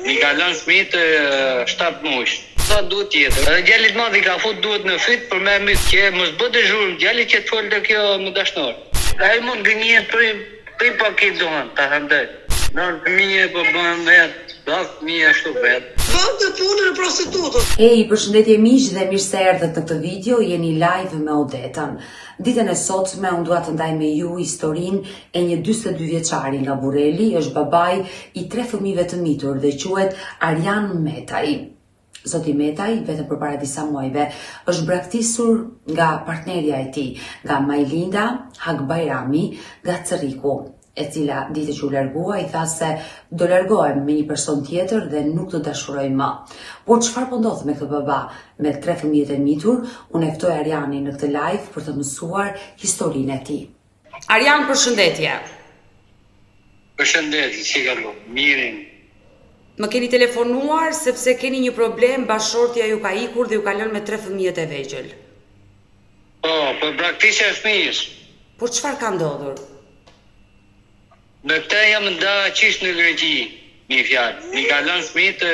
Mi ka lënë fëmijët 7 muaj. Sa duhet tjetër? Edhe djalit madh I ka fut duhet në fyt për me myt që mos bëte zhurmë djali që të folë kjo më dashnor. Ai mund gënjet për paket dohan, ta thëndë. Në fëmijë po bën vet, do fëmijë ashtu vet. Vënd të punën e prostitutës. Hey, përshëndetje miq dhe mirë se erdhët në këtë video, jeni live me Odetën. Ditën e sotme unë dua të ndaj me ju historinë e një 42 vjeçari nga Burreli, është babai I 3 fëmijëve të mitur dhe quhet Arjan Metaj. Zoti Metaj, vetëm përpara disa muajve, është braktisur nga partnerja e tij, nga Majlinda Hakbajrami, nga Cerriku, e cila ditë që u largua I tha se do largohem me një person tjetër dhe nuk do dashuroj më. Por çfarë po ndodh me këtë baba me 3 fëmijët e mitur? Unë e ftoj Arjanin në këtë live për të mësuar historinë e tij. Arjan, përshëndetje. Përshëndetje, si kalon? Mirin. Më keni telefonuar sepse keni një problem, bashortja ju ka ikur dhe ju ka lënë me 3 fëmijët e vegjël. Po, për braktisja e fëmijës. Por çfarë ka ndodhur? Me këte jam nda qish në Greqi, një fjalë. Mi ka lënë fëmijët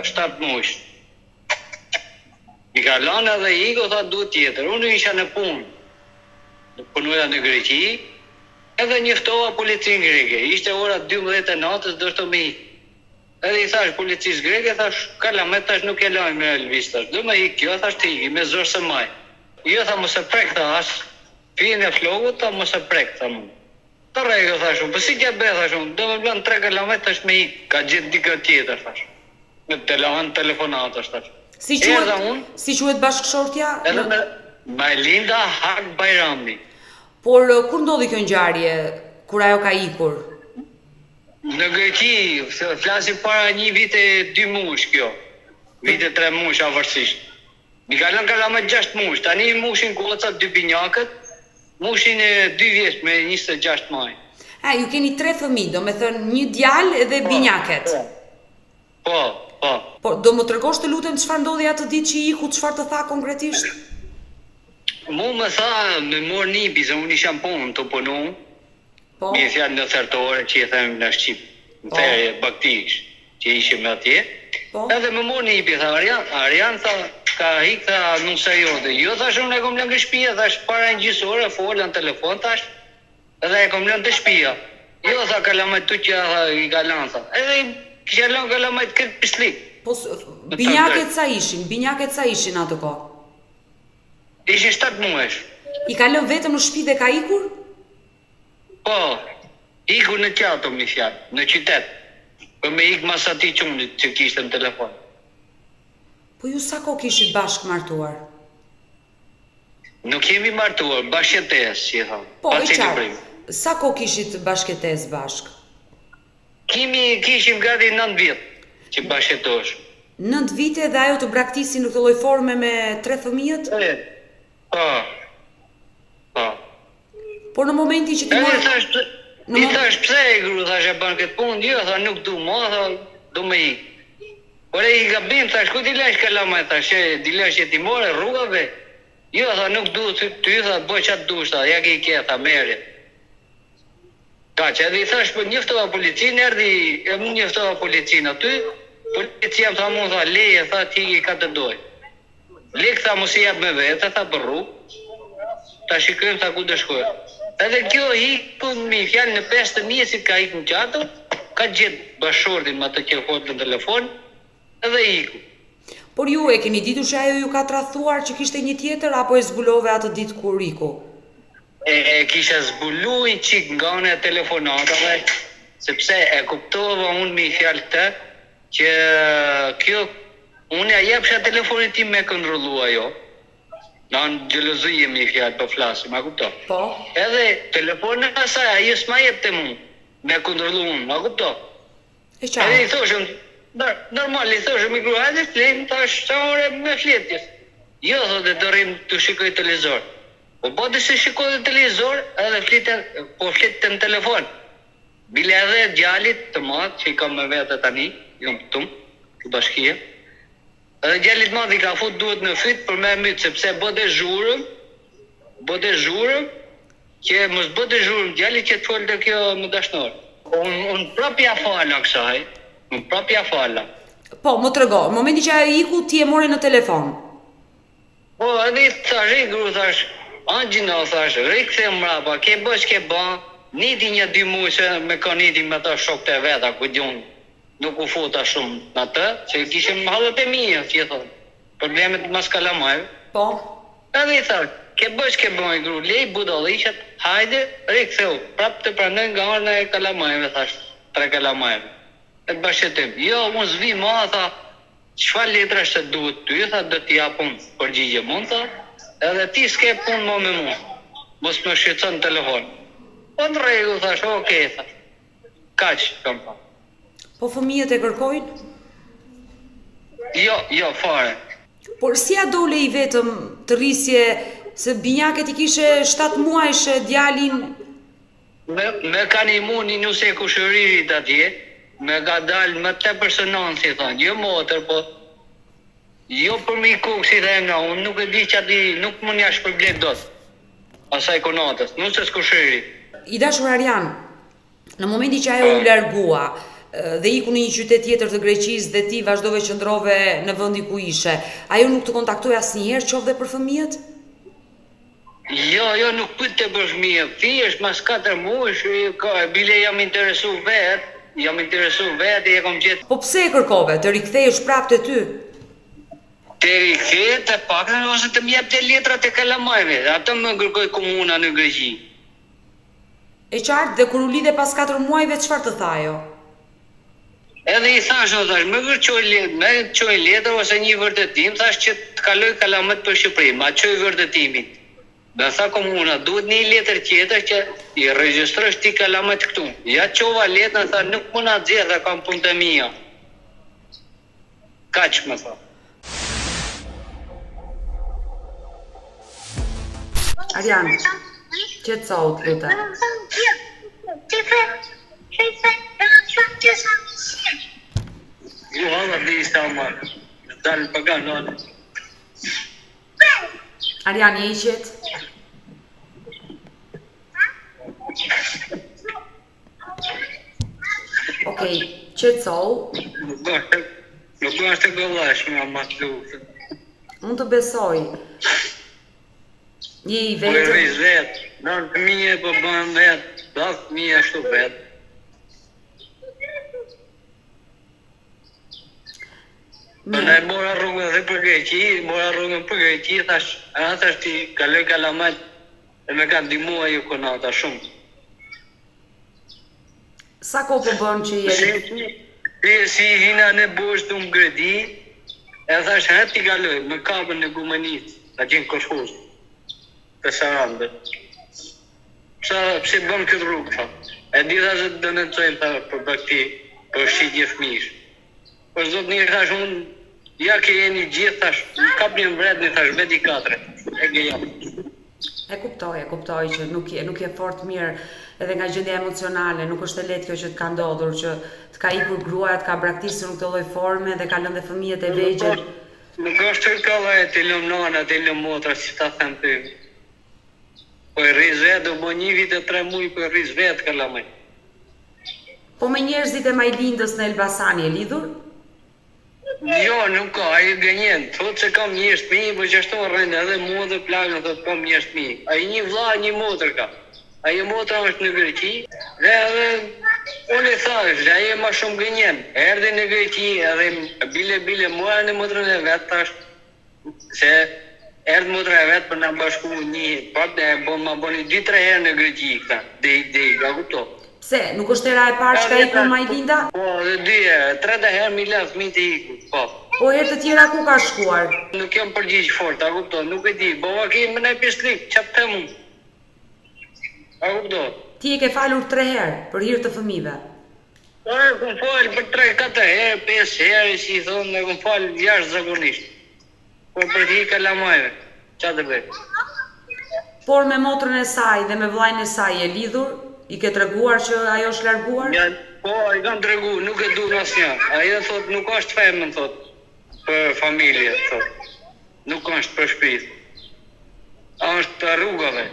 7 muaj. Mi ka lënë edhe iko, tha duhet tjetër. Unë isha në punë. Punuja në Greqi, edhe njoftova policinë greke. Ishte ora 12 e natës, do shto me ikë. Edhe I thash policisë greke, thash, kalamet tash nuk e lajmë me Elvis tash. Do me ikë kjo, thash të ikë, me zorë se maj. Jo, tha, mos e prek, tha, as fjen e flogut, tha, mos e prek, tha mu. Të rejko, thash unë, pësi kja be, thash unë, do me blanë 3 kilometë, thash me ikë, ka gjithë dikë tjetër, thash. Me telefonatës, thash. Si quhet bashkëshortja? Edhe me Majlinda Hakbajrami. Por kur ndodhi kjo ngjarje, kur ajo ka ikur? Në Greqi, flasim para një vite 2 muaj kjo. Vite 3 muaj avërsisht. Mi ka lënë kalamet 6 muaj, tani mushin gocat 2 binjakët, mushin 2 vjeç me 26 maj. Ju keni 3 fëmijë, do me thënë një djalë edhe binjaket. Po. Por do më tregosh të lutem çfarë ndodhi atë ditë që iku, çfarë të tha konkretisht? Mu më tha me mor nipi, se unë isha punë të punu. Po. Mi fjalë në thertore që I them në Shqip, në therje baktish, që ishim atje. Po. Edhe me mor nipi, tha Arjan tha, ka hik, tha, nuk sa jote. Jo, thash, unë e kom lënë në shtëpia, thash, para një gjysore, folën telefon, thash, edhe e kom lënë të shtëpia. Jo, tha, kalamet tu që I ka lënë, tha. Edhe kisha lënë kalamet këtë pislik. Po, binjaket sa ishin atë kohë? Ishin 7 muesh. I ka lënë vetëm në shtëpi dhe ka ikur? Po, iku në qato, mi fjalë, në qytet. Për me ikë mas ati qumit që kishtë në telefon. Po ju sa ko kishit bashkë martuar? Nuk jemi martuar, bashkëtes, që I thonë. Po, I qarë, sa ko kishit bashkëtes bashkë? Kishim gati 9 vjetë që bashkëtosh. 9 vite dhe ajo të braktisi në këtë lloj forme me 3 fëmijët? Po. Por në momenti që ti morë... I thash pse e gru, thash e ban këtë punë, jo, tha nuk du ma, tha du me ikë. Por e I gabim, thash ku ti lesh kalama, thash ti lesh që ti more rrugave. Jo, tha nuk du, ty tha bëj qatë dush, tha, ja ki I ke, tha merje. Ka që edhe I thash për njoftova policinë, njoftova policinë aty, policia më tha mu, tha leje, tha ti I ka të doj. Lek, tha mos I jap me vete, tha për rrugë, ta shikojmë, tha ku të shkojë. Edhe kjo ikun mi fjalë në 5 mjesit ka ikun qato, ka gjithë bashortin më të që hodë në telefon, edhe iku. Por ju e keni ditur që ajo ju ka tradhuar që kishte një tjetër, apo e zbulove atë ditë kur iku? E kisha zbulu I qik nga në telefonatave, sepse e kuptova unë mi fjalë të, që kjo, unë ja jepsha telefonit tim me kontrollu ajo. Në gjelozuje mi fjallë për flasim, a kupto? Po. Edhe telefonën asaj, ajo s'ma jep të mu, me kontrollu unë, a kupto? E qarë? Edhe I thoshëm, normal, I thoshëm, I grua, edhe flemë, tash, sa ore me fletjes. Jo, thote, dorim të shikoj televizor. Po bodi se shikoj televizor, edhe fletë në telefon. Bile edhe djallit të matë, që I kam me vete tani, jom pëtum, të bashkije. Edhe djalit madh I ka fut duhet në fyt për me myt, sepse bëte zhurëm, që mos bëte zhurëm djalit që të folë kjo më dashnor. Unë prapja fala kësaj, Më prapja fala. Po, më trego, në momenti që ajo iku, ti e more në telefon. Po, edhe thash, gru, thash, Angjina, thash, rikse mrapa, ke bësh ke ban, niti 1-2 muaj se me ka niti me ta shokët e veta, ku diun, nuk u fota shumë në të, se kishim halët e mija, që i thonë, problemet mas kalamajve. Po. Edhe i thash, ke bësh ke ban, gru, lej budallishat, hajde, rikseu, prap të pranoj nga arna e kalamajve, thash, 3 kalamajve. E të bashkëtim, jo, unë zvi ma, tha, çfarë letra është duhet ty, tha, do t'i japun përgjigje mund, tha, edhe ti s'ke punë më me mu, mos më shqetëson në telefon. Po në rregull, thash, okej, thash, kaq, kam pa. Po fëmijët e kërkojnë? Jo, fare. Por si a dole i vetëm të rrisje, se binjaket i kishe 7 muajsh djalin? Me kanë imu një nuse kushëririt atje, me ka dalë më te personan, si thonë, jo motër, po jo për mi kukë, si dhe nga, unë nuk e di që ati, nuk më njash problem dot, asaj konatës, nuse s'kushëri. I dashur Arjan, në momenti që ajo u largua dhe iku në një qytet tjetër të Greqisë dhe ti vazhdove qëndrove në vendi ku ishe, ajo nuk të kontaktoi asnjëherë qoftë për fëmijët? Jo, nuk pyet të për fëmijë, thjesht mas 4 muajsh, bile jam interesu vetë, e kom gjetë. Po pse e kërkove, të rikthehesh prapë te ty? Të rikthehet të pakën ose të më jep të letrat e kalamajve, atë më kërkoi komuna në Greqi. E qartë, dhe kur u lidhe pas 4 muajve, çfarë të tha ajo? Edhe i thash, më çoj letër ose një vërtetim, thash që të kaloj kalamet për Shqipëri, ma çoj vërtetimin. Dhe tha komuna, duhet një letër tjetër që i regjistrosh ti kalamet këtu. Ja qova letër, tha nuk më na xherr, kam punë të mia. Kaq më tha. Arjan, qetësohu të lutem. Jo, halla dhe i sta marë. Dalë pagan, nane. Arjan, je i qetë? Okej, qetësohu. Nuk është të gëllash me ama të lutë. Unë të besoj. Je i Po e vetëm. rriz vetë, nënë të mije po bënë vetë, 10.000 ashtu vetë. Në e mora rrugën dhe për Greqi, thash ti kaloj kalamat e me ka ndihmua ju konata shumë. Sa kohë po bën që je? Si hina në bosh të më gredi, e thash herë ti kaloj, me kapën e Gumenit, ta gjenë Koshkos, të Sarandë. Pse bën këtë rrugë, tha. E di tha se të dënëcojnë, tha, për bakti, për shqitje fëmish. Për zot një thash unë, ja ke jeni gjithë, thash, në kap një mbret, një thash, veti 4, e ke jam. E kuptoj që nuk je fort mirë edhe nga gjendja emocionale, nuk është e lehtë kjo që të ka ndodhur, që të ka ikur gruaja, të ka braktisur në këtë lloj forme dhe ka lënë dhe fëmijët e vegjël. Nuk është të kalla e të lëm nana, të lëm motra, si ta them ty. Po e rriz vetë, do bo 1 vit e 3 muaj, po e rriz vetë kalamaj. Po me njerëzit e Majlindës në Elbasani e lidhur? Jo, nuk ka, ai gënjen, thot se kam një shtëpi, po që ashtu rrën edhe mua dhe plagën, thot kam një shtëpi. Ai një vlla, një motër ka. Ai motra është në Greqi, dhe edhe unë i thash, ai e ma shumë gënjen. Erdhi në Greqi, edhe bile mora në motrën e vet tash, se erdhi motra e vet për na bashku një, pak e ma boni 2-3 herë në Greqi këta, dhe ga kupto. Pse, nuk është era e parë që ka ikur Majlinda? Po, dhe 3 herë mi la fëmijët e iku, po. Po herë të tjera ku ka shkuar? Nuk jam përgjigj fort, a kupto, nuk e di, bova ke më në pistrik, çap them unë. A kupto? Ti e ke falur 3 herë për hir të fëmijëve. Po, kum fal për 3-4 herë, 5 herë, si thonë, ne kum fal jashtëzakonisht. Po për hir kalamajve, çfarë të bëj? Por me motrën e saj dhe me vllajën e saj e lidhur, i ke treguar që ajo është larguar? Ja, po, i kam tregu, nuk e du në asnjë. Ajo thot nuk është femën, thot, për familje, thot. Nuk është për shtëpi. Është për rrugave.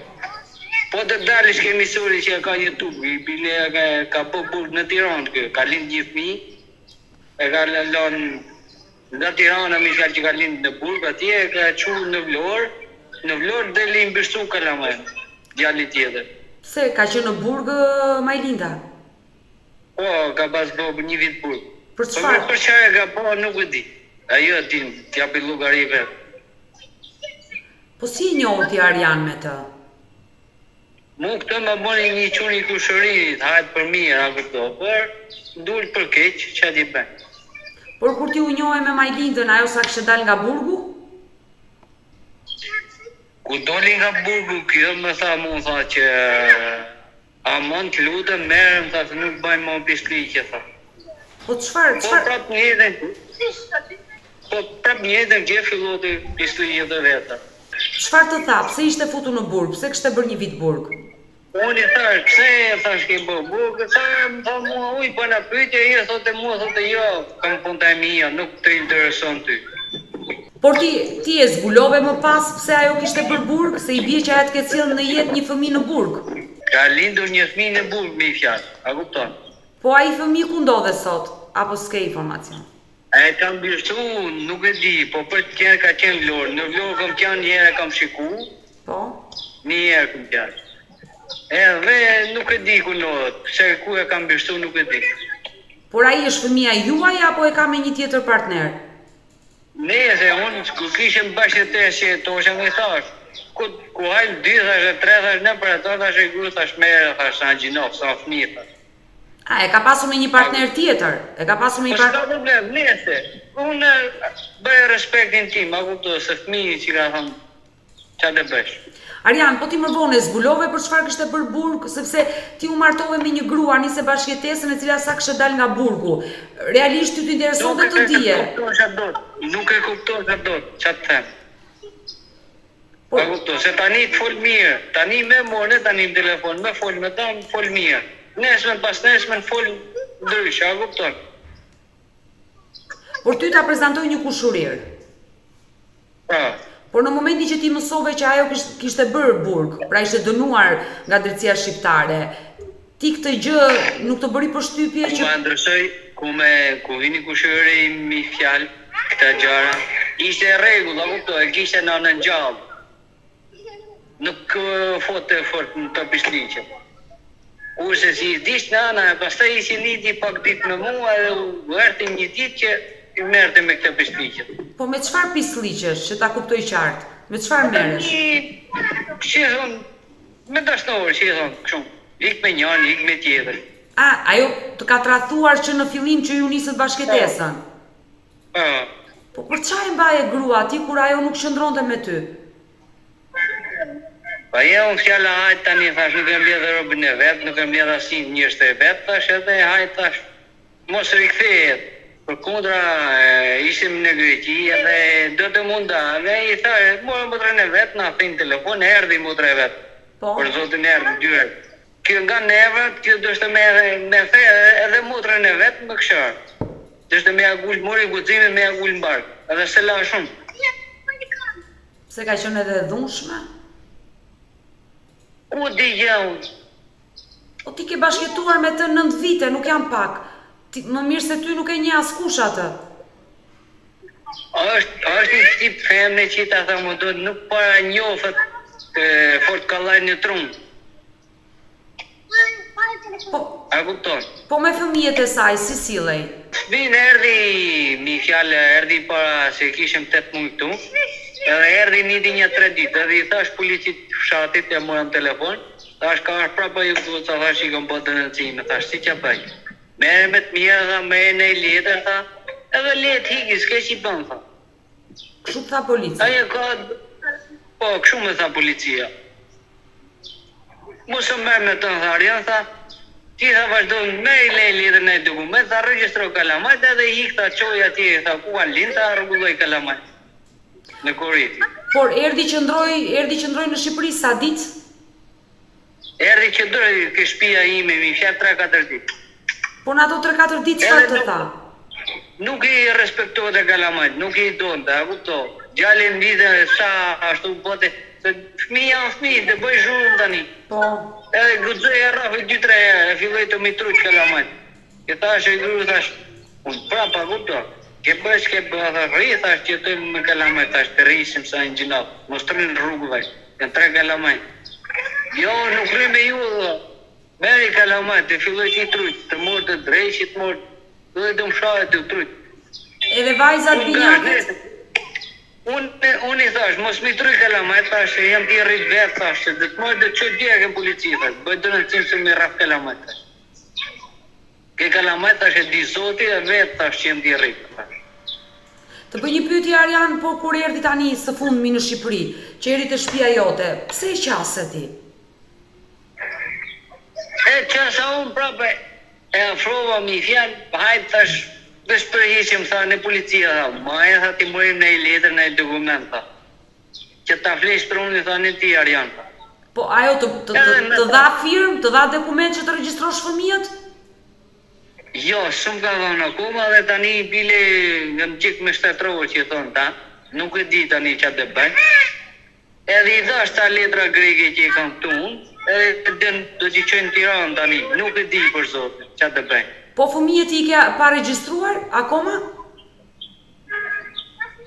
Po të dalish ke emisori që ka YouTube, i bile ka po burg në Tiranë kë, ka lind një fëmijë, e ka lënë nga Tirana mi fjalë që ka lind në Burg, atje e ka çu në Vlorë deli i mbështu Kalamaj, djali tjetër. Pse ka qenë në Burg Majlinda? Po, ka pas bërë një vit Burg. Për çfarë? Për çfarë ka bërë nuk e di. Ajo e din, t'japi llogari vet. Po si e njohën ti Arjan me të? Mu këtë më bëni një quni kushërinit, hajtë për mirë, a këto, për dul për keq, që ti bën. Por kur ti u njohe me Majlindën, ajo sa kishte dal nga Burgu? Ku doli nga Burgu, kjo më tha që a mund të lutem, merrem, tha se nuk bëjmë më pislikje, tha. Po çfarë? Po prap një jetën që filloi të pislikje të veta. Çfarë të tha? Pse ishte futur në Burg? Pse kishte bërë një vit Burg? Unë i thash, pse thash ke bërë Burg? Më tha mua, uj, po na pyetje, jo, thotë mua, thotë jo, kam punta e mia, nuk të intereson ty. Por ti e zbulove më pas pse ajo kishte bërë Burg, se i bie që ajo të ketë sjellë në jetë një fëmijë në Burg. Ka lindur një fëmijë në Burg, me fjalë, a kupton? Po ai fëmijë ku ndodhet sot? Apo s'ke informacion? E kam bishtu, nuk e di, po për të qenë ka qenë Vlorë. Në Vlorë kam qenë një herë kam shiku, Po? një herë kam qenë. Edhe nuk e di ku ndodhet, pse ku e kam bishtu nuk e di. Por ai është fëmia juaj apo e ka me një tjetër partner? Nese, unë ku kishim bashkëtesë që tosha më thash, ku hajnë 2 thash, 3 thash, në për ato thash e gru thash merë, thash sa gjinof, sa fëmijë thash. A, e ka pasur me një partner tjetër? E ka pasur me një partner? Po s'ka problem, nese, unë bëj respektin tim, a kupto, se fëmijë që ka thënë, qa të bësh. Arjan, po ti më vonë e zbulove për çfarë kishte bërë Burg, sepse ti u martove me një grua, nise bashkëjetesën e cila sa kishte dal nga Burgu. Realisht ty të interesonte të dije. Nuk e kuptoj dot, ç'a të them. Po, A kuptoj, se tani të fol mirë, tani me morë, tani në telefon, me fol me ta, fol mirë. Nesmen pas nesmen fol ndryshe, a kupton? por ty ta prezantoi një kushurir. Pa, Por në momentin që ti mësove që ajo kishte bërë Burg, pra ishte dënuar nga drejtësia shqiptare, ti këtë gjë nuk të bëri përshtypje ku që... ma ndryshoj, ku vini kushëri mi fjalë, këta gjara, ishte rregull, a kuptoj, e kishte në anën gjallë. Nuk fote fort në të pisliqe. Kurse si disht në ana, pastaj ishi liti pak ditë me mua dhe u erti një ditë që i merte me këtë pisliqe. Po me çfarë pisliqesh, që ta kuptoj qartë? Me çfarë merresh? Me dashnor, që e thonë, kështu, ik me njën, ik me tjetër. A, ajo të ka tradhuar që në fillim që ju nisët bashkëtesën? Po për çfarë e mbaje grua ti kur ajo nuk qëndronte me ty? Pa unë fjalla hajtë tani, thash, nuk e mbledhe robën e vetë, nuk e mbledhe asin njështë e vetë, thash, edhe hajtë, thash, mos rikthehet. Për kundra, ishim në Greqi edhe do të munda, dhe i thash, morë motrën e vetë, na thejnë telefon, erdi motrë e vetë. Po? Për zotin erdi, dyre. Kjo nga nevrat, kjo dështë me the edhe motrën e vetë më kësharë. Dështë me agull, mori guximin me agull mbarë, edhe se la shumë. Pse ka qenë edhe dhunshme? Ku di unë? Po ti ke bashkëtuar me të 9 vite, nuk janë pak. Më mirë se ty nuk e një askush atë. është një tip femne që ta tha më do nuk para njofët fort kallaj në trumë. A kupton? Po me fëmijët e saj, si sillej? Vinë erdi, mi fjallë, erdi para se kishim 8 muaj këtu, edhe erdi një 3 ditë, edhe i thash policit fshatit, e morëm telefon, thash ka është prapa ju këtu, thash i kom bëtë dënëcime, thash si që bëj. Mere me të mija, tha, me e nej letër, tha, edhe letë hiki, s'ke që i bën, tha. Kështu tha policia. Ajo ka, po, kështu me tha policia. Musë merë me të nëtharja, tha, ti tha vazhdo me i lej letër në dokument, tha regjistro Kalamajt edhe i tha qoj atje, tha ku anë linë, tha rregulloj Kalamajt. Në Koriti. Por erdi qëndroj në Shqipëri sa ditë? Erdi qëndroj ke shtëpia ime, mi fjalë 3-4 ditë. Po në ato 3-4 ditë çfarë të tha? Nuk i respektohet e Kalamajt, nuk i donte, a kupto. Gjallin vite sa ashtu bote, se fëmija janë fëmijë, të bëj zhurmë tani. Po. Edhe guxoj e rrafi 2-3 herë, e filloj të mitrujt Kalamajt. E thash e gru, thash, Unë prapa kupto. Ke bësh ke rri thash që të me kalamaj tash të rrisim sa në gjinat. Mos të rrinë rrugëve. Në 3 kalamaj. Jo, nuk rri me ju dhe. Meri kalamaj, të filloj ti trujt, të morë të drejshit, dhe të më shahet të trujt. Edhe vajzat binjakët? Unë i thash, mos mi truj kalamaj, thash, jam t'i rrit vetë, thash, dhe të mojë dhe që djek e polici, thash, bëjt të nëncim se mi raf kalamaj, thash. Ke kalamaj, thash, e di zoti e vetë, thash, që jam t'i rrit, thash. Të bëj një pyetje Arjan, po kur erdhi tani së fundmi në Shqipëri, që eri të shtëpia jote, pse e qase ti? E qasa unë prape, e afrova mi fjallë, hajtë thash, dhe shpërheqim, tha, në policia, tha, maja, tha, ti mërim në i letër, në i dokument, tha. Që ta flesh për unë, tha, në ti, Arjan, tha. Po ajo të dha firmë, të dha dokument që të regjistrosh fëmijët? Jo, shumë ka dhënë akoma dhe tani bile në më gjikë me shtetërorë që thonë ta, nuk e di tani që të bëjnë. Edhe i dhash ta letra greke që i kam këtu unë, edhe do t'i qënë Tiranë tani, nuk e di për zotë që të bëjnë. Po fëmijët i ke pa regjistruar akoma?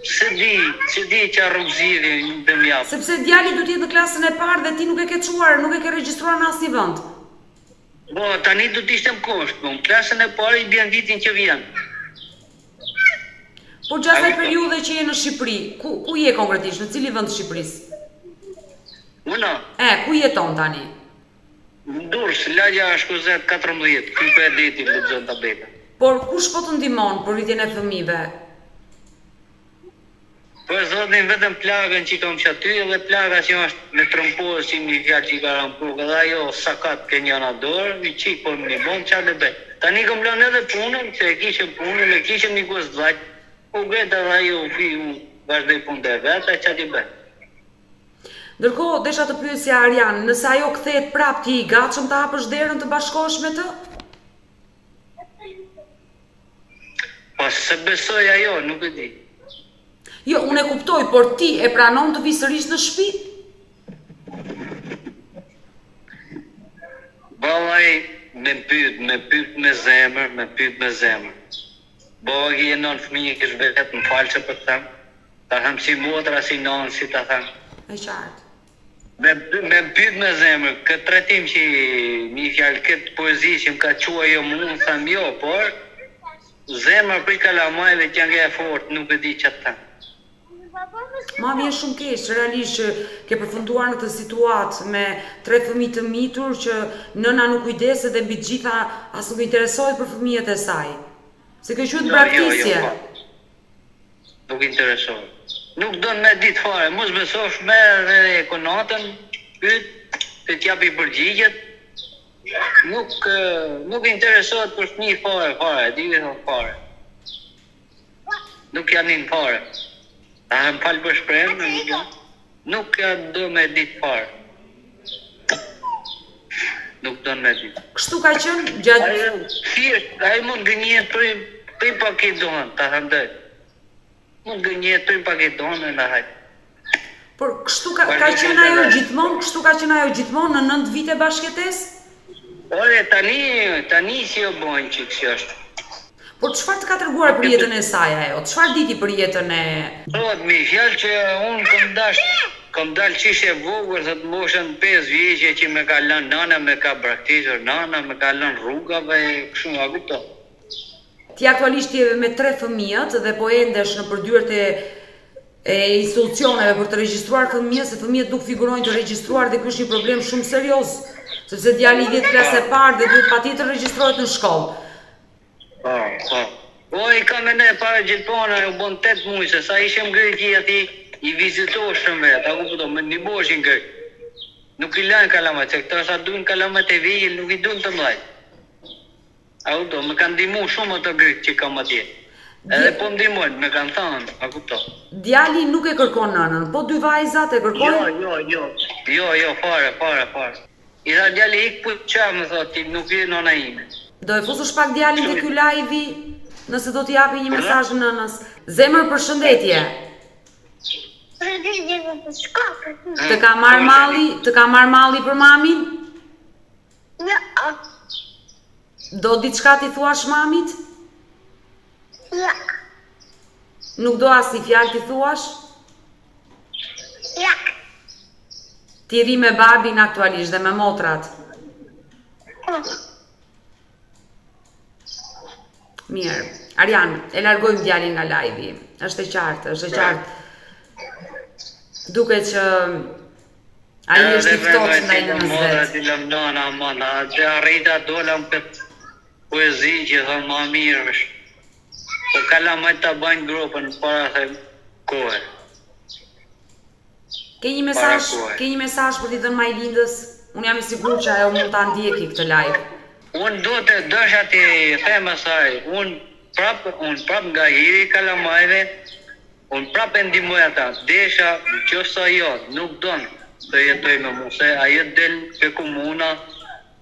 Se di që rrugëziri dhe mjaftë. Sepse djali du t'jetë në klasën e parë dhe ti nuk e ke quar, nuk e ke regjistruar në asnjë vend. Bo, tani du t'ishte më koshtë, bo, në klasën e parë i bjen vitin që vjen. Po gjatë asaj periudhe që je në Shqipëri, ku je konkretisht, në cili vend të Shqipërisë? Una, Ku jeton tani? në Durrës, lagja Shkuzet 14, krype e deti në zonë tabeta. Por kush po të ndihmon për rritjen e fëmijëve? Për zotin vetëm plagën që kam që aty edhe plaga që është me trëmpohë si një fjallë që i ka rampurë edhe ajo sakat ke njëna dorë, një qikë po një bon që atë bëj. Tani kom lënë edhe punën, që e kishëm punën, e kishëm një gosë dhajtë, po gëtë edhe ajo fi unë vazhdoj punë dhe vetë, që atë i bëj. Ndërkohë, desha të pyesja Arjan, nëse ajo kthehet prap ti i gatshëm të hapësh derën të bashkohesh me të? Po se besoj ajo, nuk e di. Jo, unë e kuptoj, por ti e pranon të vi sërish në shtëpi? Babaj me pyet me zemër. Babaj e non fëmijë kish vetë më falë që për të thëmë. Ta thëmë si motra, si nonë, si ta thëmë. E qartë. Me pyet me zemër, këtë tretim që një fjallë, këtë poezi që më ka qua jo mund, thëmë jo, por zemër për i kalamajve që janë e fort, nuk e di që të thëmë. Ma vjen shumë keq, realisht që ke përfunduar në këtë situatë me 3 fëmijë të mitur që nëna nuk kujdeset dhe mbi të gjitha as nuk interesohet për fëmijët e saj. Se kjo quhet braktisje. Jo, nuk interesohet. Nuk do në me ditë fare, mos besosh me dhe konatën, pyet, të t'japi përgjigjet. Nuk interesohet për fëmijë fare, dive fare. Nuk janë një fare. A më falë për shprejnë, nuk do me ditë fare. Nuk do me ditë. Kështu ka qenë gjatë... Ajo mund gënjet për pak i dohën, ta thëndoj. Mund gënjet për pak i dohën e në hajtë. Por kështu ka qenë ajo gjithmonë në 9 vite bashkëtesë? Ore, tani si o bojnë që kësë është. Por çfarë të ka treguar për jetën e saj ajo? Çfarë diti për jetën e... Thot, me fjalë që unë kom dalë qishe vogër, thot moshën 5 vjeqe që me ka lënë nana, me ka braktisur nana, me ka lënë rrugave, kështu nga kupto. Ti aktualisht je me 3 fëmijët dhe po endesh në përdyert e institucioneve për të regjistruar fëmijët, se fëmijët nuk figurojnë të regjistruar dhe ky është një problem shumë serioz, sepse djali i 10 klasë e parë dhe duhet patjetër regjistrohet në shkollë. Po, i kam e ne pare gjithpona, u bon 8 muaj, se sa ishem Greqi ati, i vizitoshëm vetë, a ku përdo, me një boshin Greq. Nuk i lanë kalamat, se këta sa dujnë kalamat e vijil, nuk i dujnë të mlajt. A ku përdo, me kanë dimu shumë ato Greq që kam atje. Edhe po më dimojnë, me kanë thanë, a ku përdo. Djali nuk e kërkon nënën, po 2 vajzat e kërkojnë? Jo, fare. I tha djali ik për qa, më thot, nuk i nona ime. Do e fusush pak djalin te ky live-i, nëse do t'i japi një mesazh nënës. Zemër, përshëndetje. Të ka marr malli për mamin? Jo. Do diçka t'i thuash mamit? Ja. Nuk do asnjë fjalë ti thuash? Ja. Ti ri me babin aktualisht dhe me motrat. Mirë. Arian, e largojmë djalin nga live-i. Është e qartë. Duket që ai është i ftohtë ndaj nënës vet. Ti lëm nana mana, që arrita dola më pet poezi që thon më mirë është. Po kalamaj ta bajnë grupën para se kohë. Ke një mesazh për t'i dhënë Majlindës? Unë jam i sigurt që ajo mund ta ndjeki këtë live. Unë do të dësha ti them asaj, unë prap nga hiri kalamajve, unë prap e ndihmoj ata. Desha nëse ajo nuk don të jetoj me mua, se ajo del ke komuna,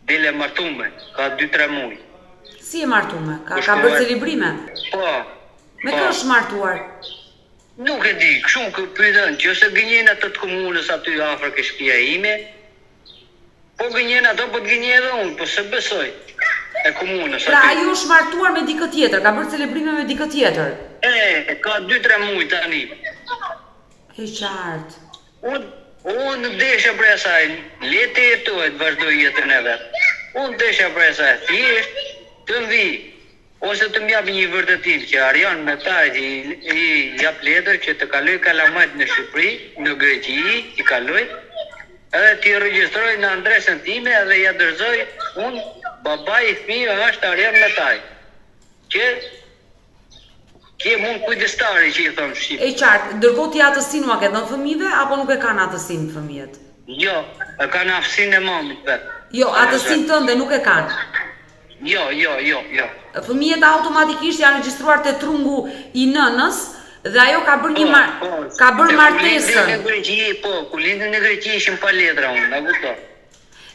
del e martume, ka 2-3 muaj. Si e martume? Ka bërë celebrime? Po. Me kë është martuar? Nuk e di, kështu që pyetën, nëse gënjen ato të komunës aty afër ke shtëpia ime. Po gënjen ato, po të gënjej edhe unë, po se besoj. E komunës aty. Pra ajo është martuar me dikë tjetër, ka bërë celebrime me dikë tjetër. Ka 2-3 muaj tani. E qartë. Unë desha për asaj, le të jetoj të vazhdoj jetën e vet. Unë desha për asaj, thjesht të mbi, ose të m'jap një vërtetim që Arian me ta i jap letër që të kaloj kalamajt në Shqipëri, në Greqi, i kaloj, edhe t'i regjistroj në adresën time edhe ja dërzoj, unë, baba i fëmijëve është Arian me taj, që ke mund kujdestari që i thonë Shqipë. E qartë, ndërkohë ti atësinë nuk e dhënë fëmijëve apo nuk e kanë atësinë fëmijët? Jo, e kanë aftësinë e mamit vet. Jo, atësinë tënde nuk e kanë. Jo. Fëmijët automatikisht janë regjistruar te trungu i nënës dhe ajo ka bërë ka bërë martesën. Ku lindën në Greqi ishin pa letra unë, a kupton?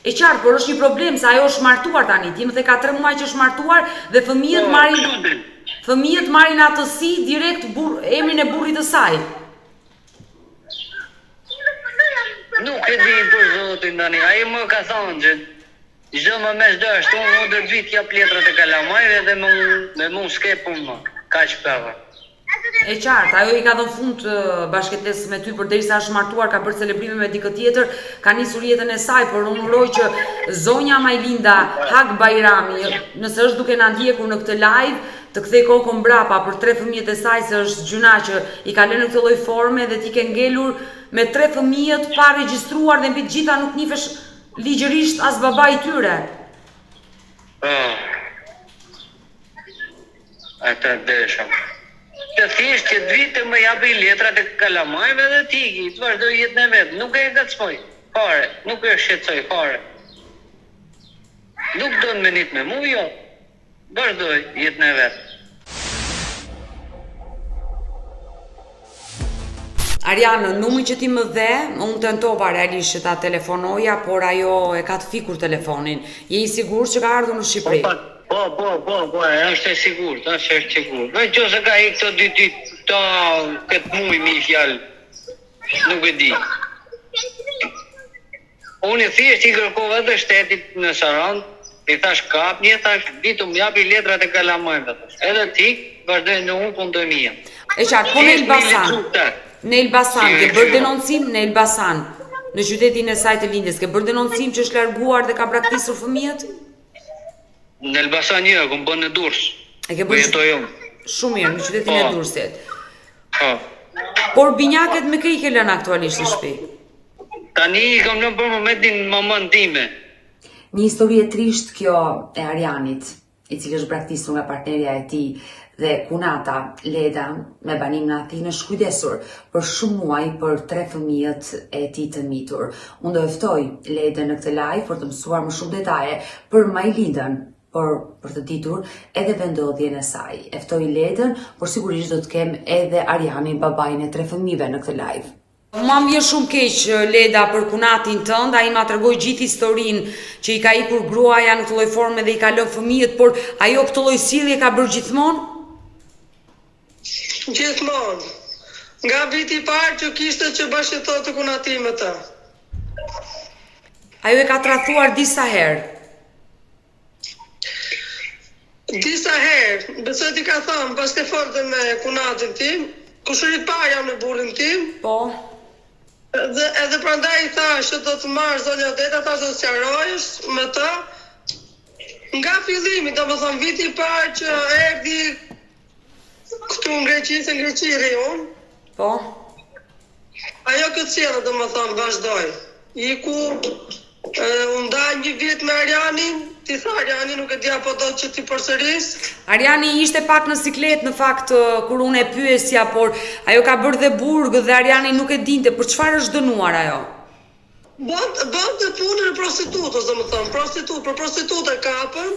E qartë, por është një problem se ajo është martuar tani, ti më the ka 3 muaj që është martuar dhe fëmijët marrin atësi direkt emrin e burrit të saj. Nuk e di për zotin tani, ai më ka thonë që çdo më mes dashur, unë do të vit jap letrat e kalamajve dhe me mu s'ke punë më. Kaq pava. E qartë, ajo i ka dhënë fund bashkëtesës me ty përderisa është martuar, ka bërë celebrime me dikë tjetër, ka nisur jetën e saj, por unë uroj që zonja Majlinda Hak Bajrami, nëse është duke na ndjekur në këtë live, të kthej kokën mbrapa për 3 fëmijët e saj, se është gjuna që i ka lënë në këtë lloj forme dhe ti ke ngelur me 3 fëmijët pa regjistruar dhe mbi të gjitha nuk nifesh ligjërisht as baba i tyre. Ata desha. Të thjesht që të vitë më japi letrat e kalamajve dhe tiki, të vazhdoj jetën e vetë, nuk e gacmoj, fare, nuk e shqetësoj, fare. Nuk do në menit me mu, jo, vazhdoj jetën e vetë. Arianë, numri që ti më dhe, unë tentova realisht që ta telefonoja, por ajo e ka të fikur telefonin. Je i sigurt që ka ardhur në Shqipëri? Po, është e sigurt, është sigurt. Në që se ka i këto 2 ditë, këtë muj mi fjallë, nuk e di. Unë i thjesht i kërkova dhe shtetit në Sarand, i thash kap një, thash ditu më japi letrat e kalamajve. Edhe ti, vazhdoj në unë punë të mija. E qartë, po në Elbasan, ke bërë denoncim në Elbasan, në qytetin e saj të lindjes, ke bërë denoncim që është larguar dhe ka braktisur fëmijët? Në Elbasan një, këmë bënë në Durrës. E ke bërë shumë mirë, në qytetin e Durrësit. Por binjaket me kë i ke lënë aktualisht në shtëpi? Tani i kam lënë për momentin mamën time. Një histori e trisht kjo e Arianit, i cili është braktisur nga partnerja e tij dhe kunata Leda me banim në Athinë është kujdesur për shumë muaj për 3 fëmijët e tij të mitur. Unë do e ftoj Ledën në këtë live për të mësuar më shumë detaje për Majlindën, për të ditur edhe vendodhjen e saj. E ftoj Ledën, por sigurisht do të kem edhe Arianin, babain e 3 fëmijëve në këtë live. Ma më vjen shumë keq Leda për kunatin tënd, ai ma tregoi gjithë historinë që i ka ikur gruaja në këtë lloj forme dhe i ka lënë fëmijët, por ajo këtë lloj sjellje ka bërë gjithmonë? Gjithmonë. Nga viti i parë që kishte që bashkëton të kunatim me të. Ajo e ka tradhuar disa herë. Disa herë, besoj ti ka thënë, pas të folte me kunatin tim, kushërit pa jam në burrin tim, Po. edhe prandaj i thash që do të marrë zonja Odeta, thash do të sqarojësh me të, nga fillimi, domethënë viti i parë që erdhi këtu në Greqi, se në Greqi rri unë, Po. ajo këtë sjellë domethënë vazhdoi. Iku, unë ndaj një vit me Arianin, ti tha Ariani nuk e di apo do që ti përsëris. Ariani ishte pak në siklet në fakt kur unë e pyesja, por ajo ka bërë dhe burg dhe Ariani nuk e dinte për çfarë është dënuar ajo. Bënd të punën e prostitutës, domethënë, për prostitutë e kapën,